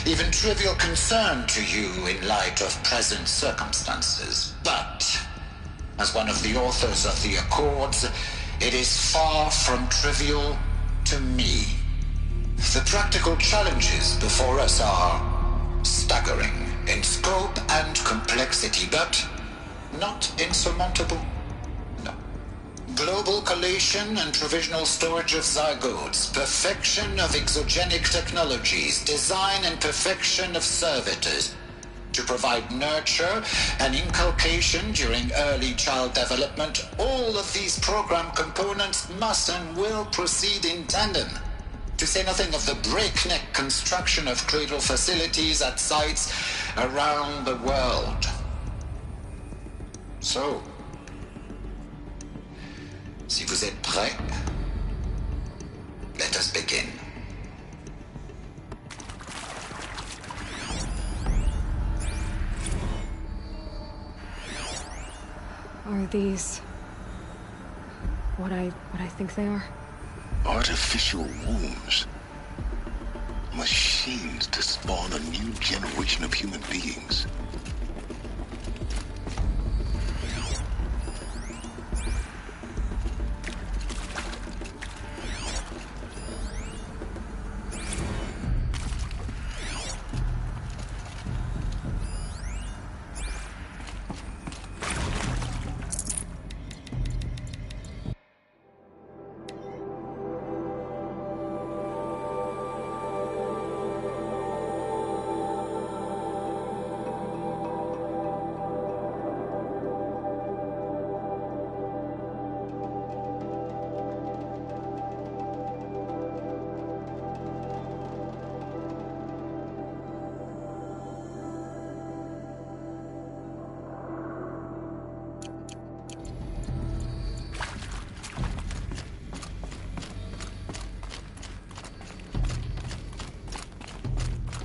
even trivial concern to you in light of present circumstances, but as one of the authors of the Accords, it is far from trivial to me. The practical challenges before us are staggering in scope and complexity, but not insurmountable. No. Global collation and provisional storage of zygotes, perfection of exogenic technologies, design and perfection of servitors to provide nurture and inculcation during early child development. All of these program components must and will proceed in tandem. To say nothing of the breakneck construction of cradle facilities at sites around the world. So, si vous êtes prêts, let us begin. Are these what I think they are? Artificial wombs. Machines to spawn a new generation of human beings.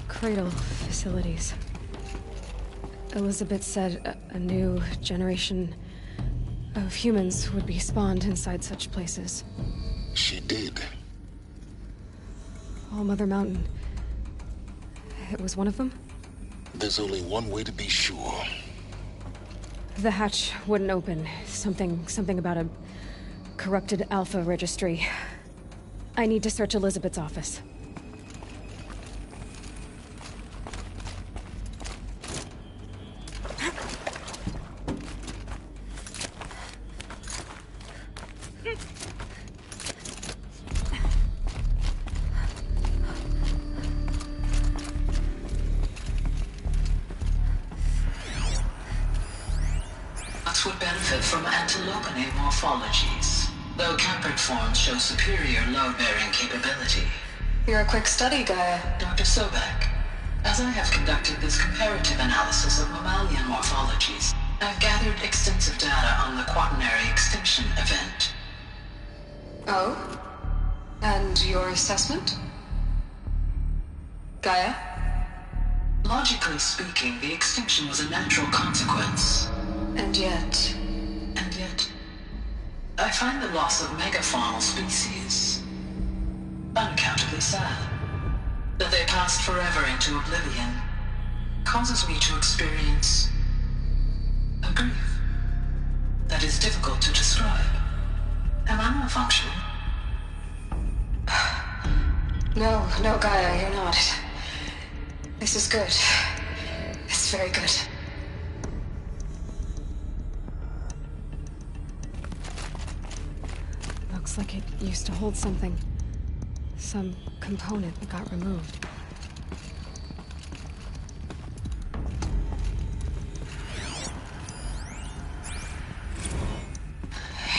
Cradle facilities. Elizabeth said a new generation of humans would be spawned inside such places. She did. All Mother Mountain. It was one of them? There's only one way to be sure. The hatch wouldn't open. Something about a corrupted Alpha registry. I need to search Elizabeth's office. Would benefit from antilopinate morphologies, though Campert forms show superior load-bearing capability. You're a quick study, Gaia. Dr. Sobek, as I have conducted this comparative analysis of mammalian morphologies, I've gathered extensive data on the quaternary extinction event. Oh? And your assessment? Gaia? Logically speaking, the extinction was a natural consequence. And yet, I find the loss of megafaunal species unaccountably sad. That they passed forever into oblivion causes me to experience a grief that is difficult to describe. Am I malfunctioning? No, Gaia, you're not. This is good. It's very good. Looks like it used to hold something. Some component that got removed.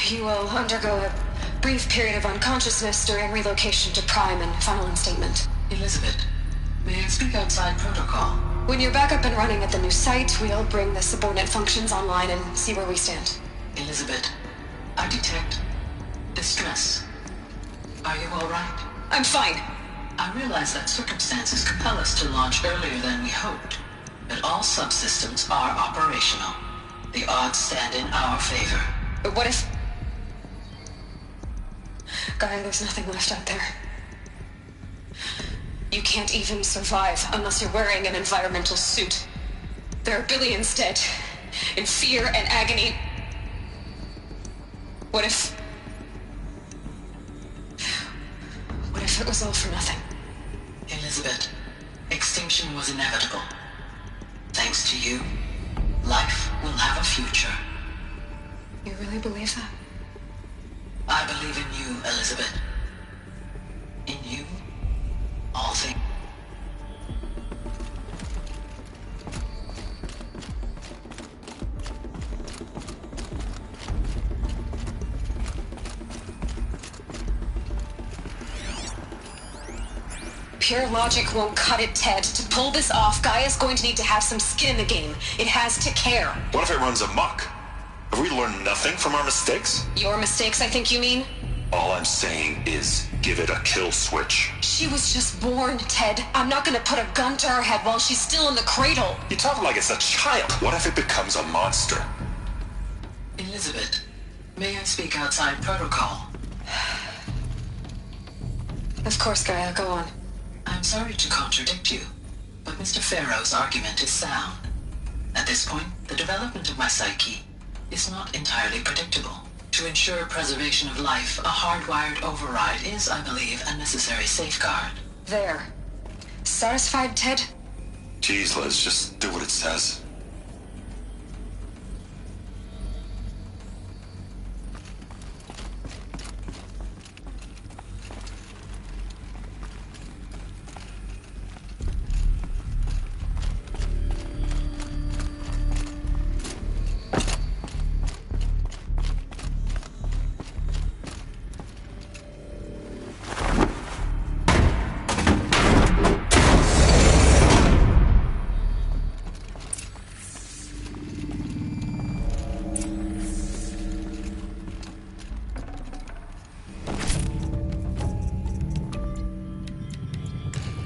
You will undergo a brief period of unconsciousness during relocation to Prime and final instatement. Elizabeth, may I speak outside protocol? When you're back up and running at the new site, we'll bring the subordinate functions online and see where we stand. Elizabeth, I detect distress. Are you all right? I'm fine. I realize that circumstances compel us to launch earlier than we hoped, but all subsystems are operational. The odds stand in our favor. But what if... Gaia, there's nothing left out there. You can't even survive unless you're wearing an environmental suit. There are billions dead, in fear and agony. What if it was all for nothing? Elizabeth, extinction was inevitable. Thanks to you, life will have a future. You really believe that? I believe in you, Elizabeth. In you, all things. Pure logic won't cut it, Ted. To pull this off, Gaia's going to need to have some skin in the game. It has to care. What if it runs amok? Have we learned nothing from our mistakes? Your mistakes, I think you mean? All I'm saying is, give it a kill switch. She was just born, Ted. I'm not gonna put a gun to her head while she's still in the cradle. You talk like it's a child. What if it becomes a monster? Elizabeth, may I speak outside protocol? Of course, Gaia, go on. I'm sorry to contradict you, but Mr. Farrow's argument is sound. At this point, the development of my psyche is not entirely predictable. To ensure preservation of life, a hardwired override is, I believe, a necessary safeguard. There. Satisfied, Ted? Jeez, Liz, just do what it says.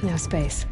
No space.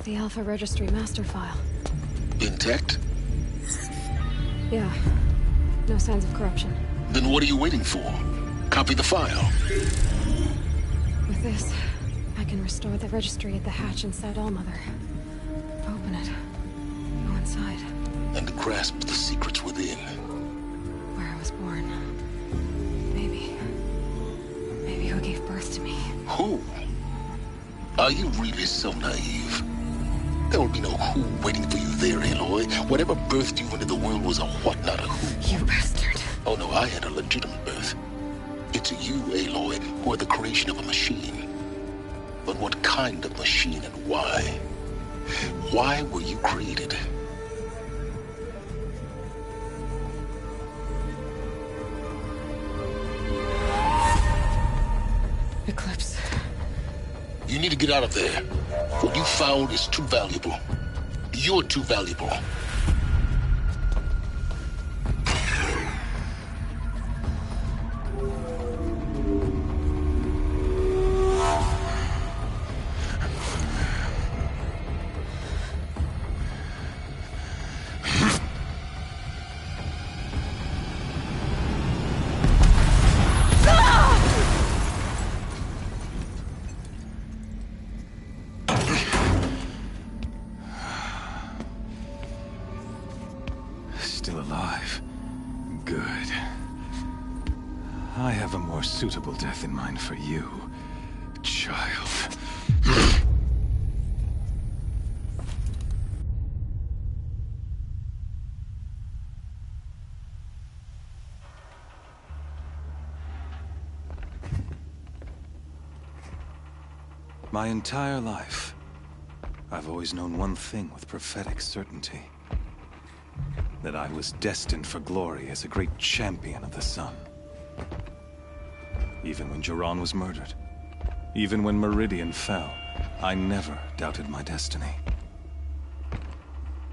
The Alpha Registry master file. Intact? Yeah. No signs of corruption. Then what are you waiting for? Copy the file. With this, I can restore the registry at the hatch inside Allmother. Open it. Go inside. And grasp the secrets within. Where I was born. Maybe who gave birth to me. Who? Are you really so naive? There will be no who waiting for you there, Aloy. Whatever birthed you into the world was a what, not a who. You bastard. Oh no, I had a legitimate birth. It's you, Aloy, who are the creation of a machine. But what kind of machine and why? Why were you created? Eclipse. You need to get out of there. What you found is too valuable. You're too valuable. Still alive. Good. I have a more suitable death in mind for you, child. My entire life, I've always known one thing with prophetic certainty. That I was destined for glory as a great champion of the sun. Even when Jiran was murdered, even when Meridian fell, I never doubted my destiny.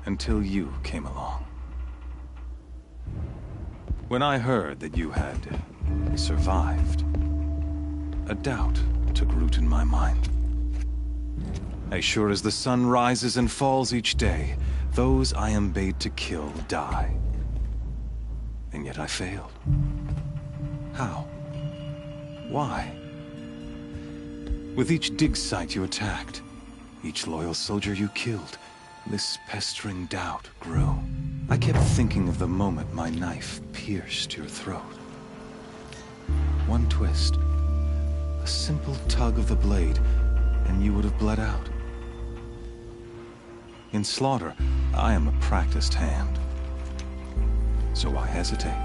Until you came along. When I heard that you had survived, a doubt took root in my mind. As sure as the sun rises and falls each day, those I am bade to kill die. And yet I failed. How? Why? With each dig site you attacked, each loyal soldier you killed, this pestering doubt grew. I kept thinking of the moment my knife pierced your throat. One twist, a simple tug of the blade, and you would have bled out. In slaughter, I am a practiced hand. So why hesitate?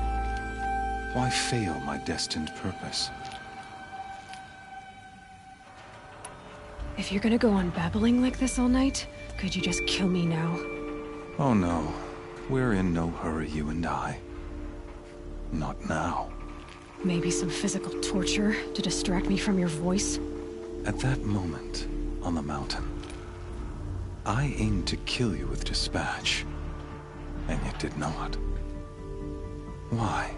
Why fail my destined purpose? If you're gonna go on babbling like this all night, could you just kill me now? Oh no, we're in no hurry, you and I. Not now. Maybe some physical torture to distract me from your voice? At that moment, on the mountain, I aimed to kill you with dispatch, and yet did not. Why?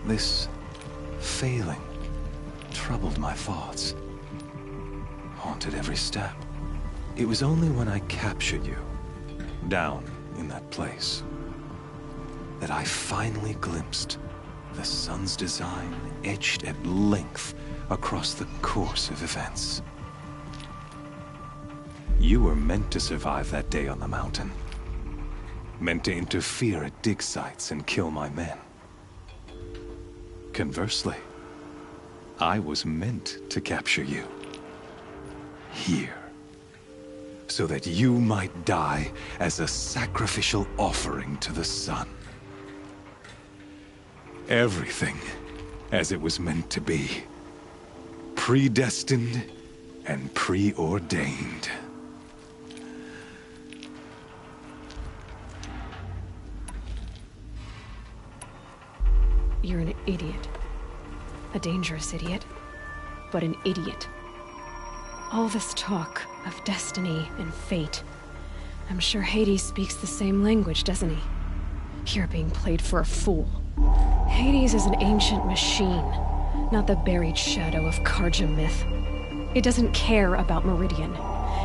This failing troubled my thoughts, haunted every step. It was only when I captured you, down in that place, that I finally glimpsed the sun's design etched at length across the course of events. You were meant to survive that day on the mountain. Meant to interfere at dig sites and kill my men. Conversely, I was meant to capture you. Here. So that you might die as a sacrificial offering to the sun. Everything as it was meant to be. Predestined and preordained. You're an idiot. A dangerous idiot, but an idiot. All this talk of destiny and fate. I'm sure Hades speaks the same language, doesn't he? You're being played for a fool. Hades is an ancient machine, not the buried shadow of Karja myth. It doesn't care about Meridian.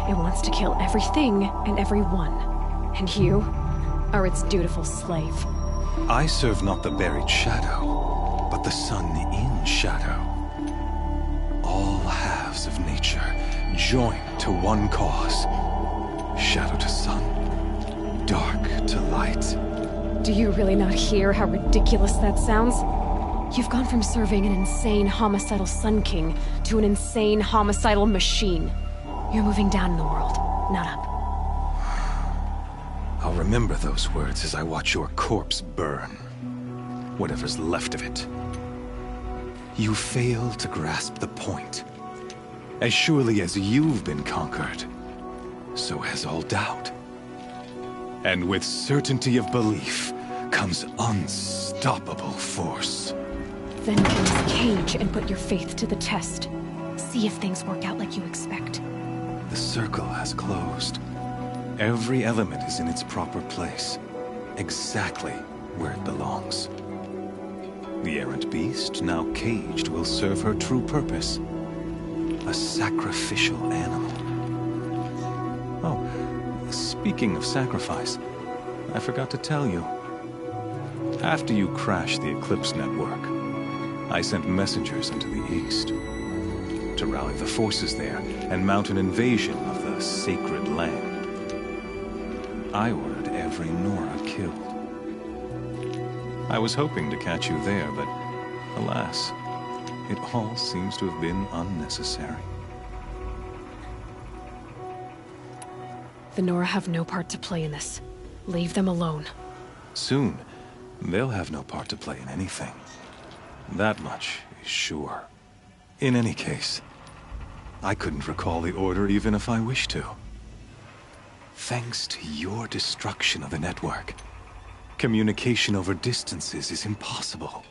It wants to kill everything and everyone. And you are its dutiful slave. I serve not the buried shadow, but the sun in shadow. All halves of nature joined to one cause. Shadow to sun, dark to light. Do you really not hear how ridiculous that sounds? You've gone from serving an insane homicidal Sun King to an insane homicidal machine. You're moving down in the world, not up. I'll remember those words as I watch your corpse burn. Whatever's left of it. You fail to grasp the point. As surely as you've been conquered, so has all doubt. And with certainty of belief comes unstoppable force. Then kill this cage and put your faith to the test. See if things work out like you expect. The circle has closed. Every element is in its proper place, exactly where it belongs. The errant beast, now caged, will serve her true purpose. A sacrificial animal. Oh, speaking of sacrifice, I forgot to tell you. After you crashed the Eclipse network, I sent messengers into the east to rally the forces there and mount an invasion of the sacred land. I ordered every Nora killed. I was hoping to catch you there, but alas, it all seems to have been unnecessary. The Nora have no part to play in this. Leave them alone. Soon, they'll have no part to play in anything. That much is sure. In any case, I couldn't recall the order even if I wished to. Thanks to your destruction of the network, communication over distances is impossible.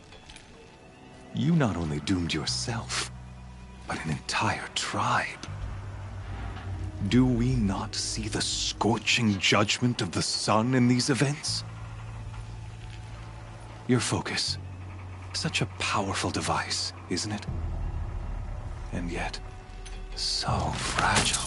You not only doomed yourself, but an entire tribe. Do we not see the scorching judgment of the sun in these events? Your focus. Such a powerful device, isn't it? And yet, so fragile.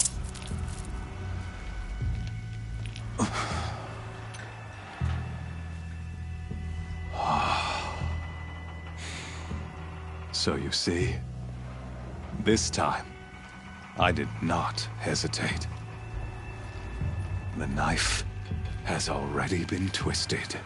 So you see, this time, I did not hesitate. The knife has already been twisted.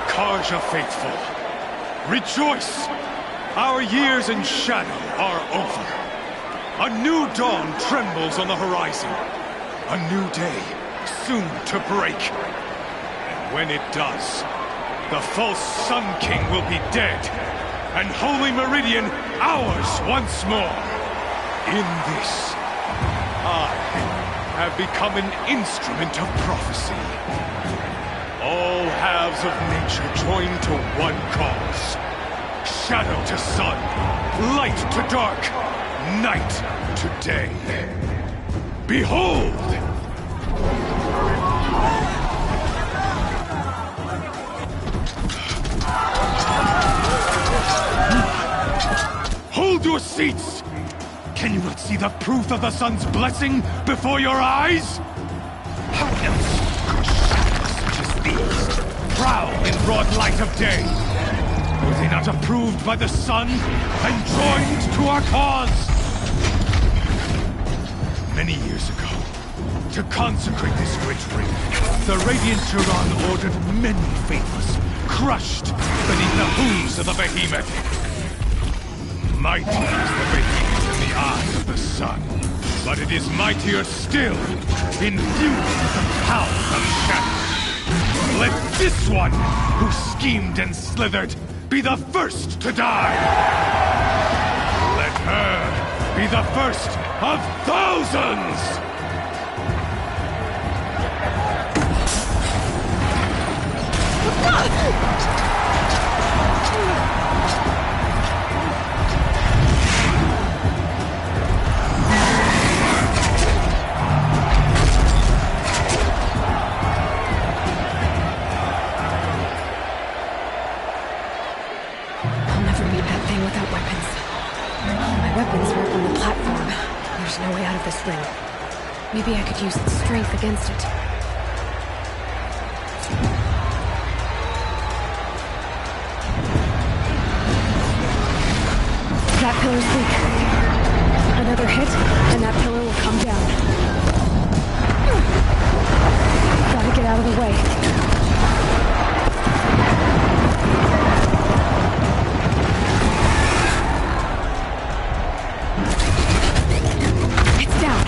Karja faithful, rejoice! Our years in shadow are over. A new dawn trembles on the horizon. A new day soon to break. And when it does, the false Sun King will be dead, and Holy Meridian ours once more. In this, I have become an instrument of prophecy. All halves of nature join to one cause. Shadow to sun, light to dark, night to day. Behold! Hold your seats! Can you not see the proof of the sun's blessing before your eyes? How else could shadows such as these prowl in broad light of day? Were they not approved by the sun and joined to our cause? Many years ago, to consecrate this great ring, the Radiant Turan ordered many faithless, crushed beneath the hooves of the behemoth. Mighty is the behemoth in the eyes of the sun, but it is mightier still, infused with the power of shadow. Let this one, who schemed and slithered, be the first to die! Let her be the first of thousands! I'll never beat that thing without weapons. My weapons are up on the platform. There's no way out of this ring. Maybe I could use its strength against it. That pillar's weak. Another hit, and that pillar will come down. Gotta get out of the way. It's down.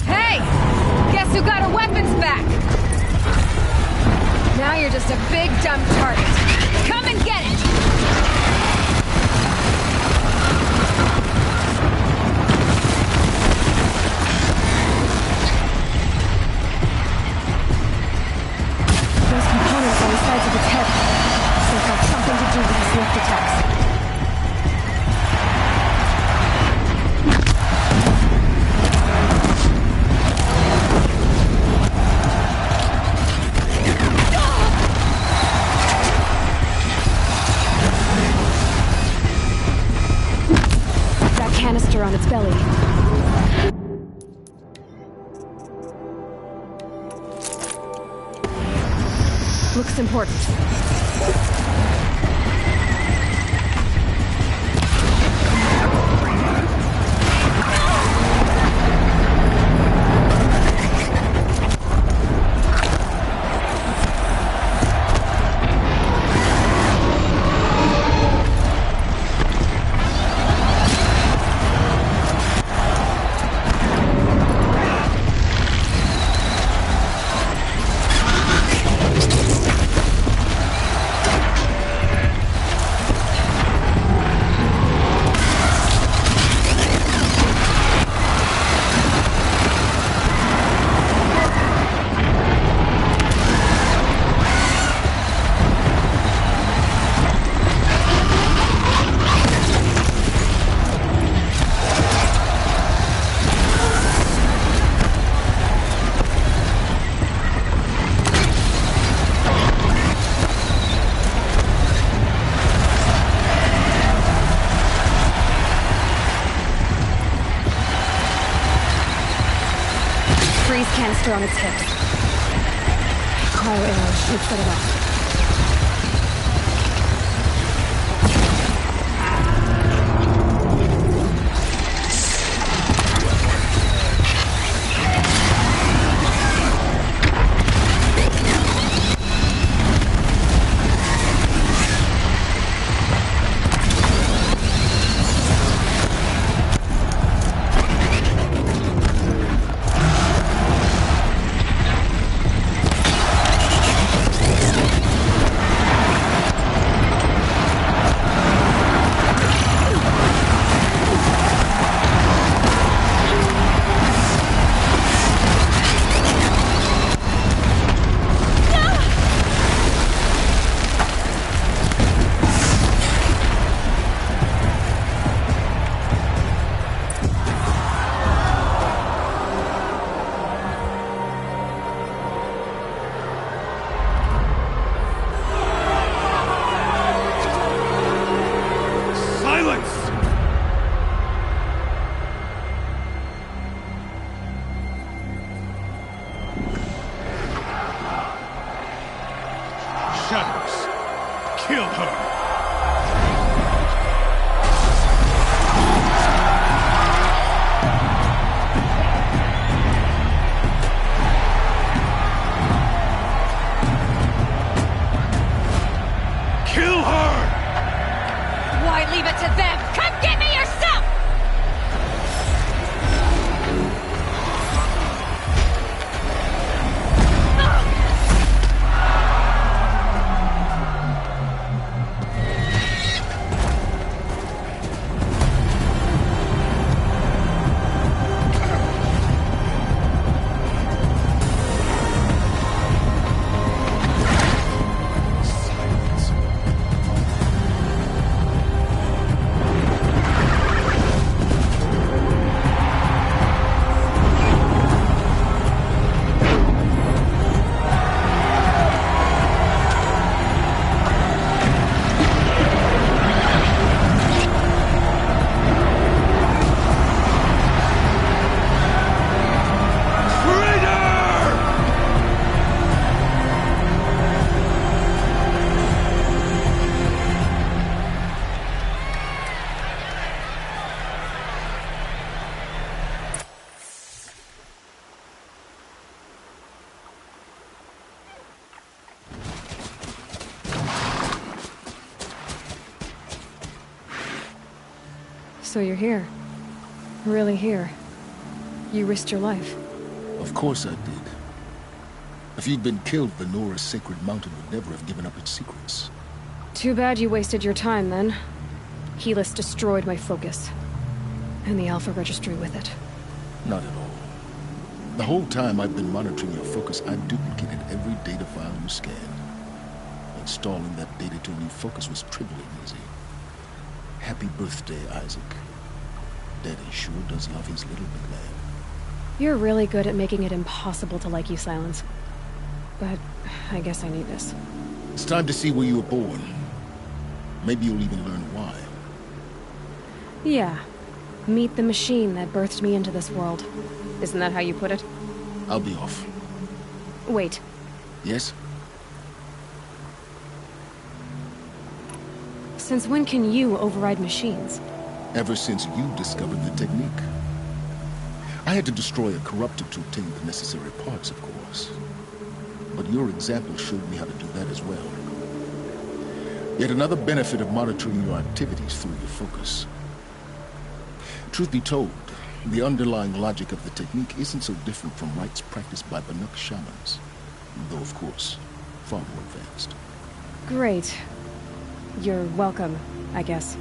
Hey! Guess who got her weapons back? Now you're just a big dumb target. Come and get it! Those components on the sides of its head. They've got something to do with his lift attacks. That canister on its belly. Looks important. Freeze canister on its hips. Cryo arrows should set it off. So you're here. Really here. You risked your life. Of course I did. If you'd been killed, the Nora's sacred mountain would never have given up its secrets. Too bad you wasted your time, then. Helis destroyed my focus. And the Alpha Registry with it. Not at all. The whole time I've been monitoring your focus, I've duplicated every data file you scanned. Installing that data to a new focus was trivially easy. Happy birthday, Isaac. Daddy sure does love his little big man. You're really good at making it impossible to like you, Silence. But I guess I need this. It's time to see where you were born. Maybe you'll even learn why. Yeah. Meet the machine that birthed me into this world. Isn't that how you put it? I'll be off. Wait. Yes? Since when can you override machines? Ever since you discovered the technique. I had to destroy a corruptor to obtain the necessary parts, of course. But your example showed me how to do that as well. Yet another benefit of monitoring your activities through your focus. Truth be told, the underlying logic of the technique isn't so different from rites practiced by Banuk shamans. Though, of course, far more advanced. Great. You're welcome, I guess.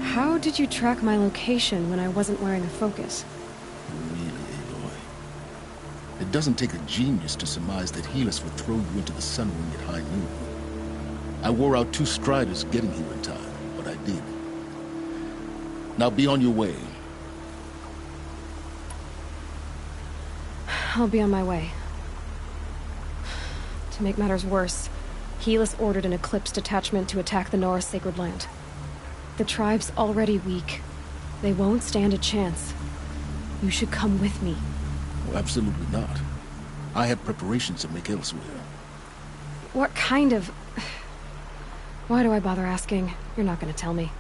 How did you track my location when I wasn't wearing a focus? Really, Aloy. It doesn't take a genius to surmise that Helis would throw you into the sun ring at high noon. I wore out 2 striders getting here in time, but I did. Now be on your way. I'll be on my way. To make matters worse, Helis ordered an Eclipse detachment to attack the Nora Sacred Land. The tribe's already weak. They won't stand a chance. You should come with me. Well, absolutely not. I have preparations to make elsewhere. What kind of... Why do I bother asking? You're not gonna tell me.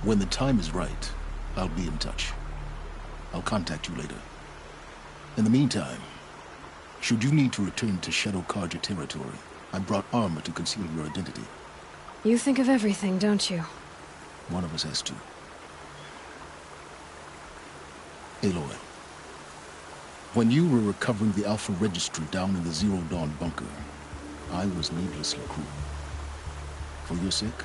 When the time is right, I'll be in touch. I'll contact you later. In the meantime, should you need to return to Shadow Karja territory, I brought armor to conceal your identity. You think of everything, don't you? One of us has to. Aloy, when you were recovering the Alpha Registry down in the Zero Dawn bunker, I was needlessly cruel. For your sake,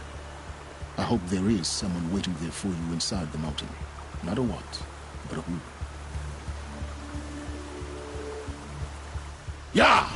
I hope there is someone waiting there for you inside the mountain. Not a what, but a who. Yeah!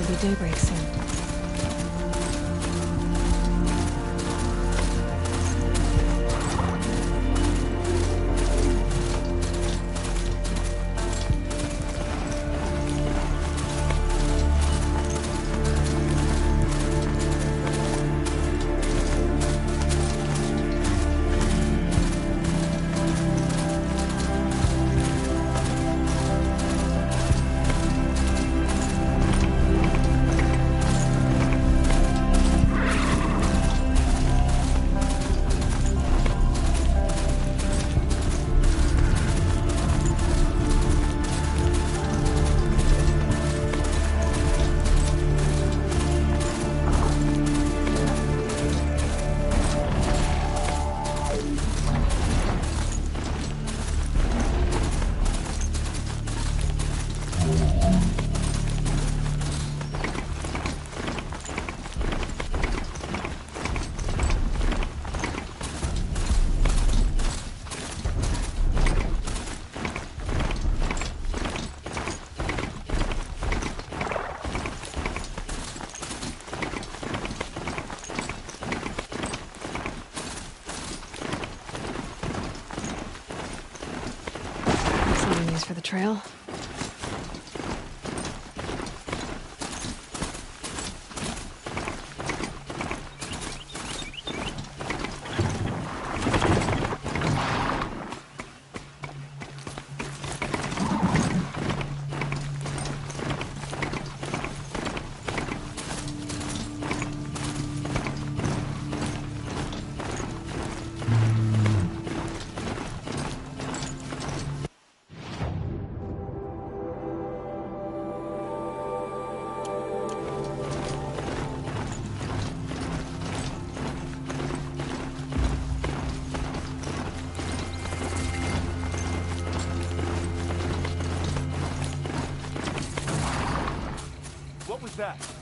It'll be daybreak soon. For the trail. What was that?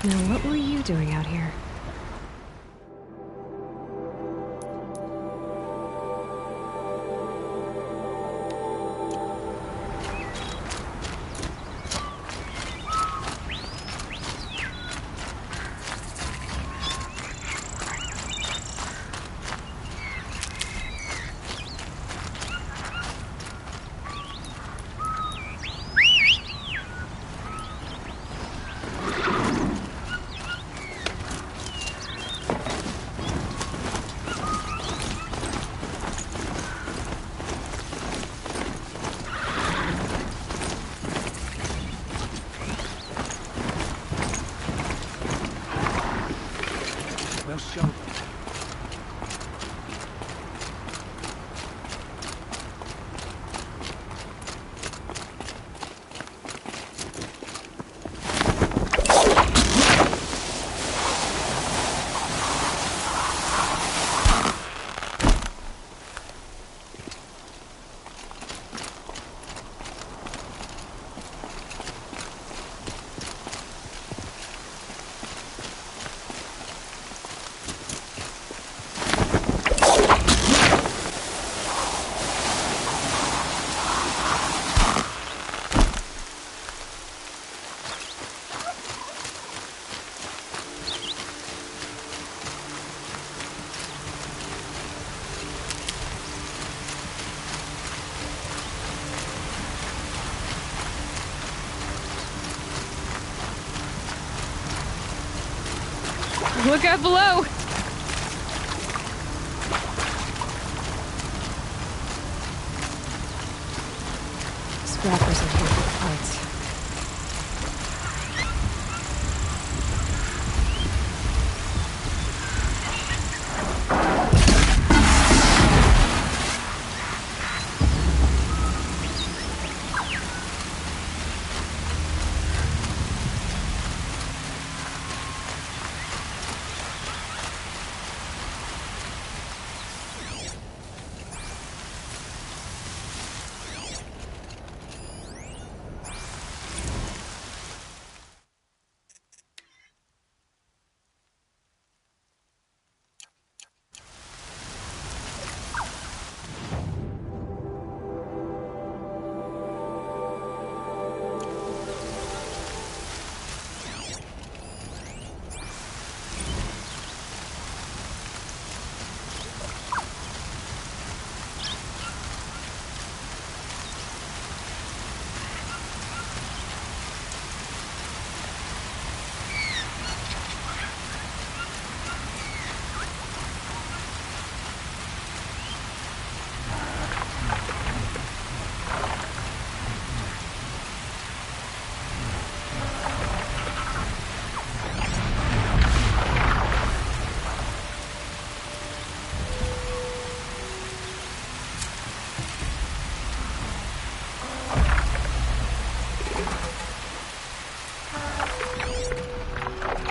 Now, what were you doing out here? We'll show them. Look out below! Scrappers are here for parts.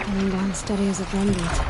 Coming down steady as a drumbeat.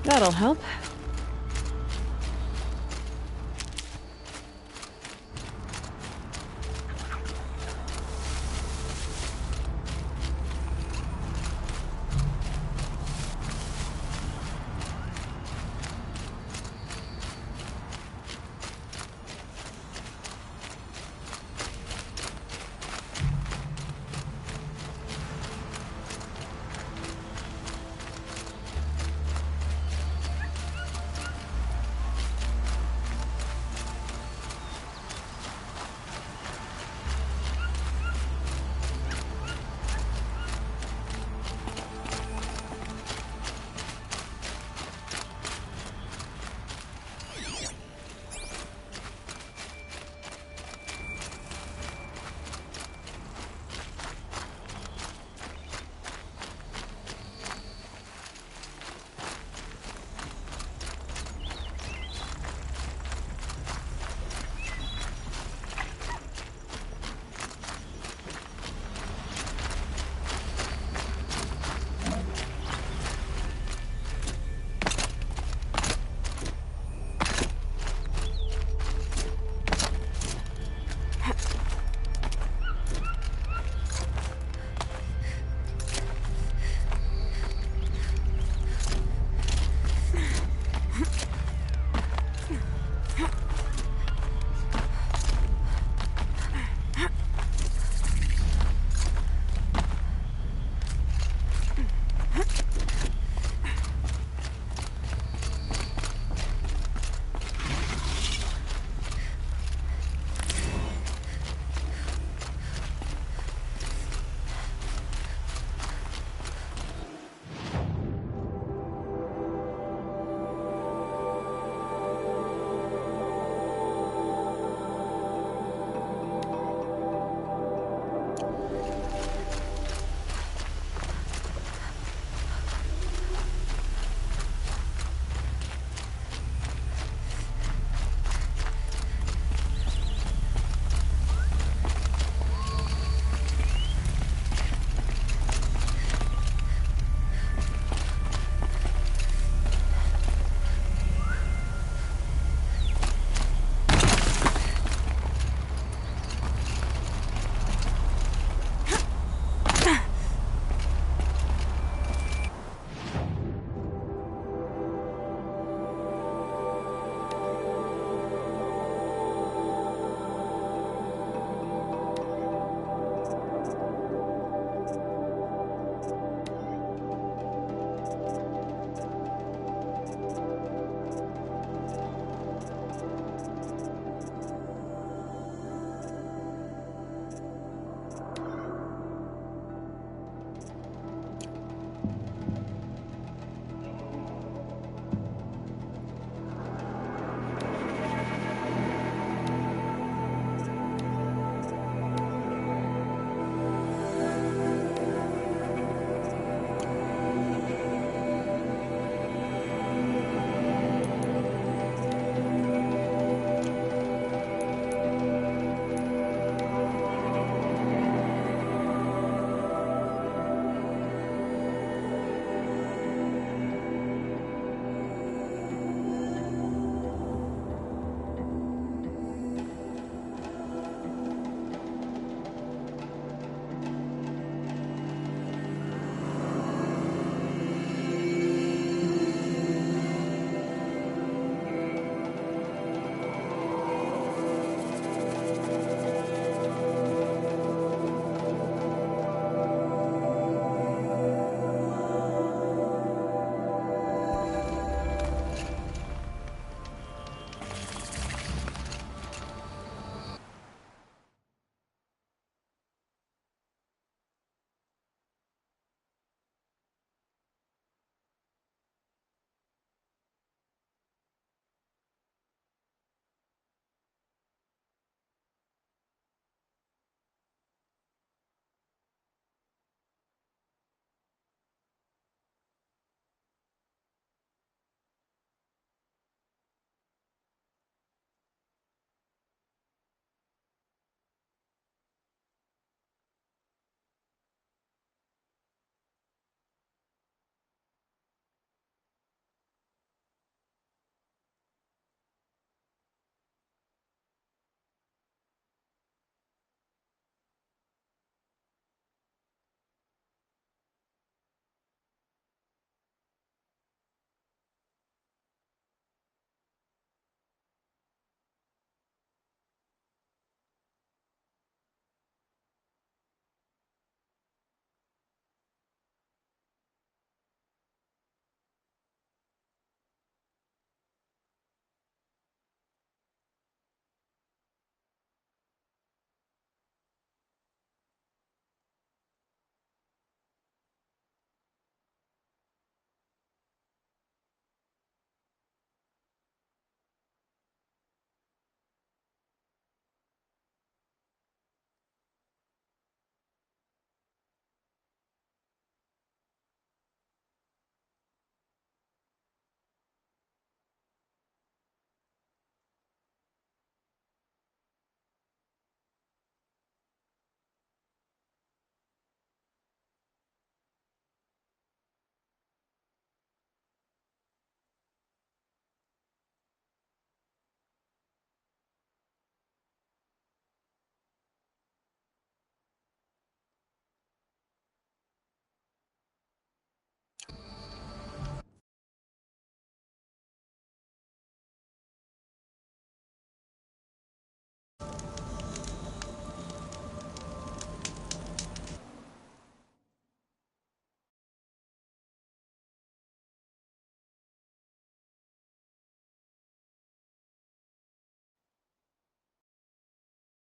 That'll help.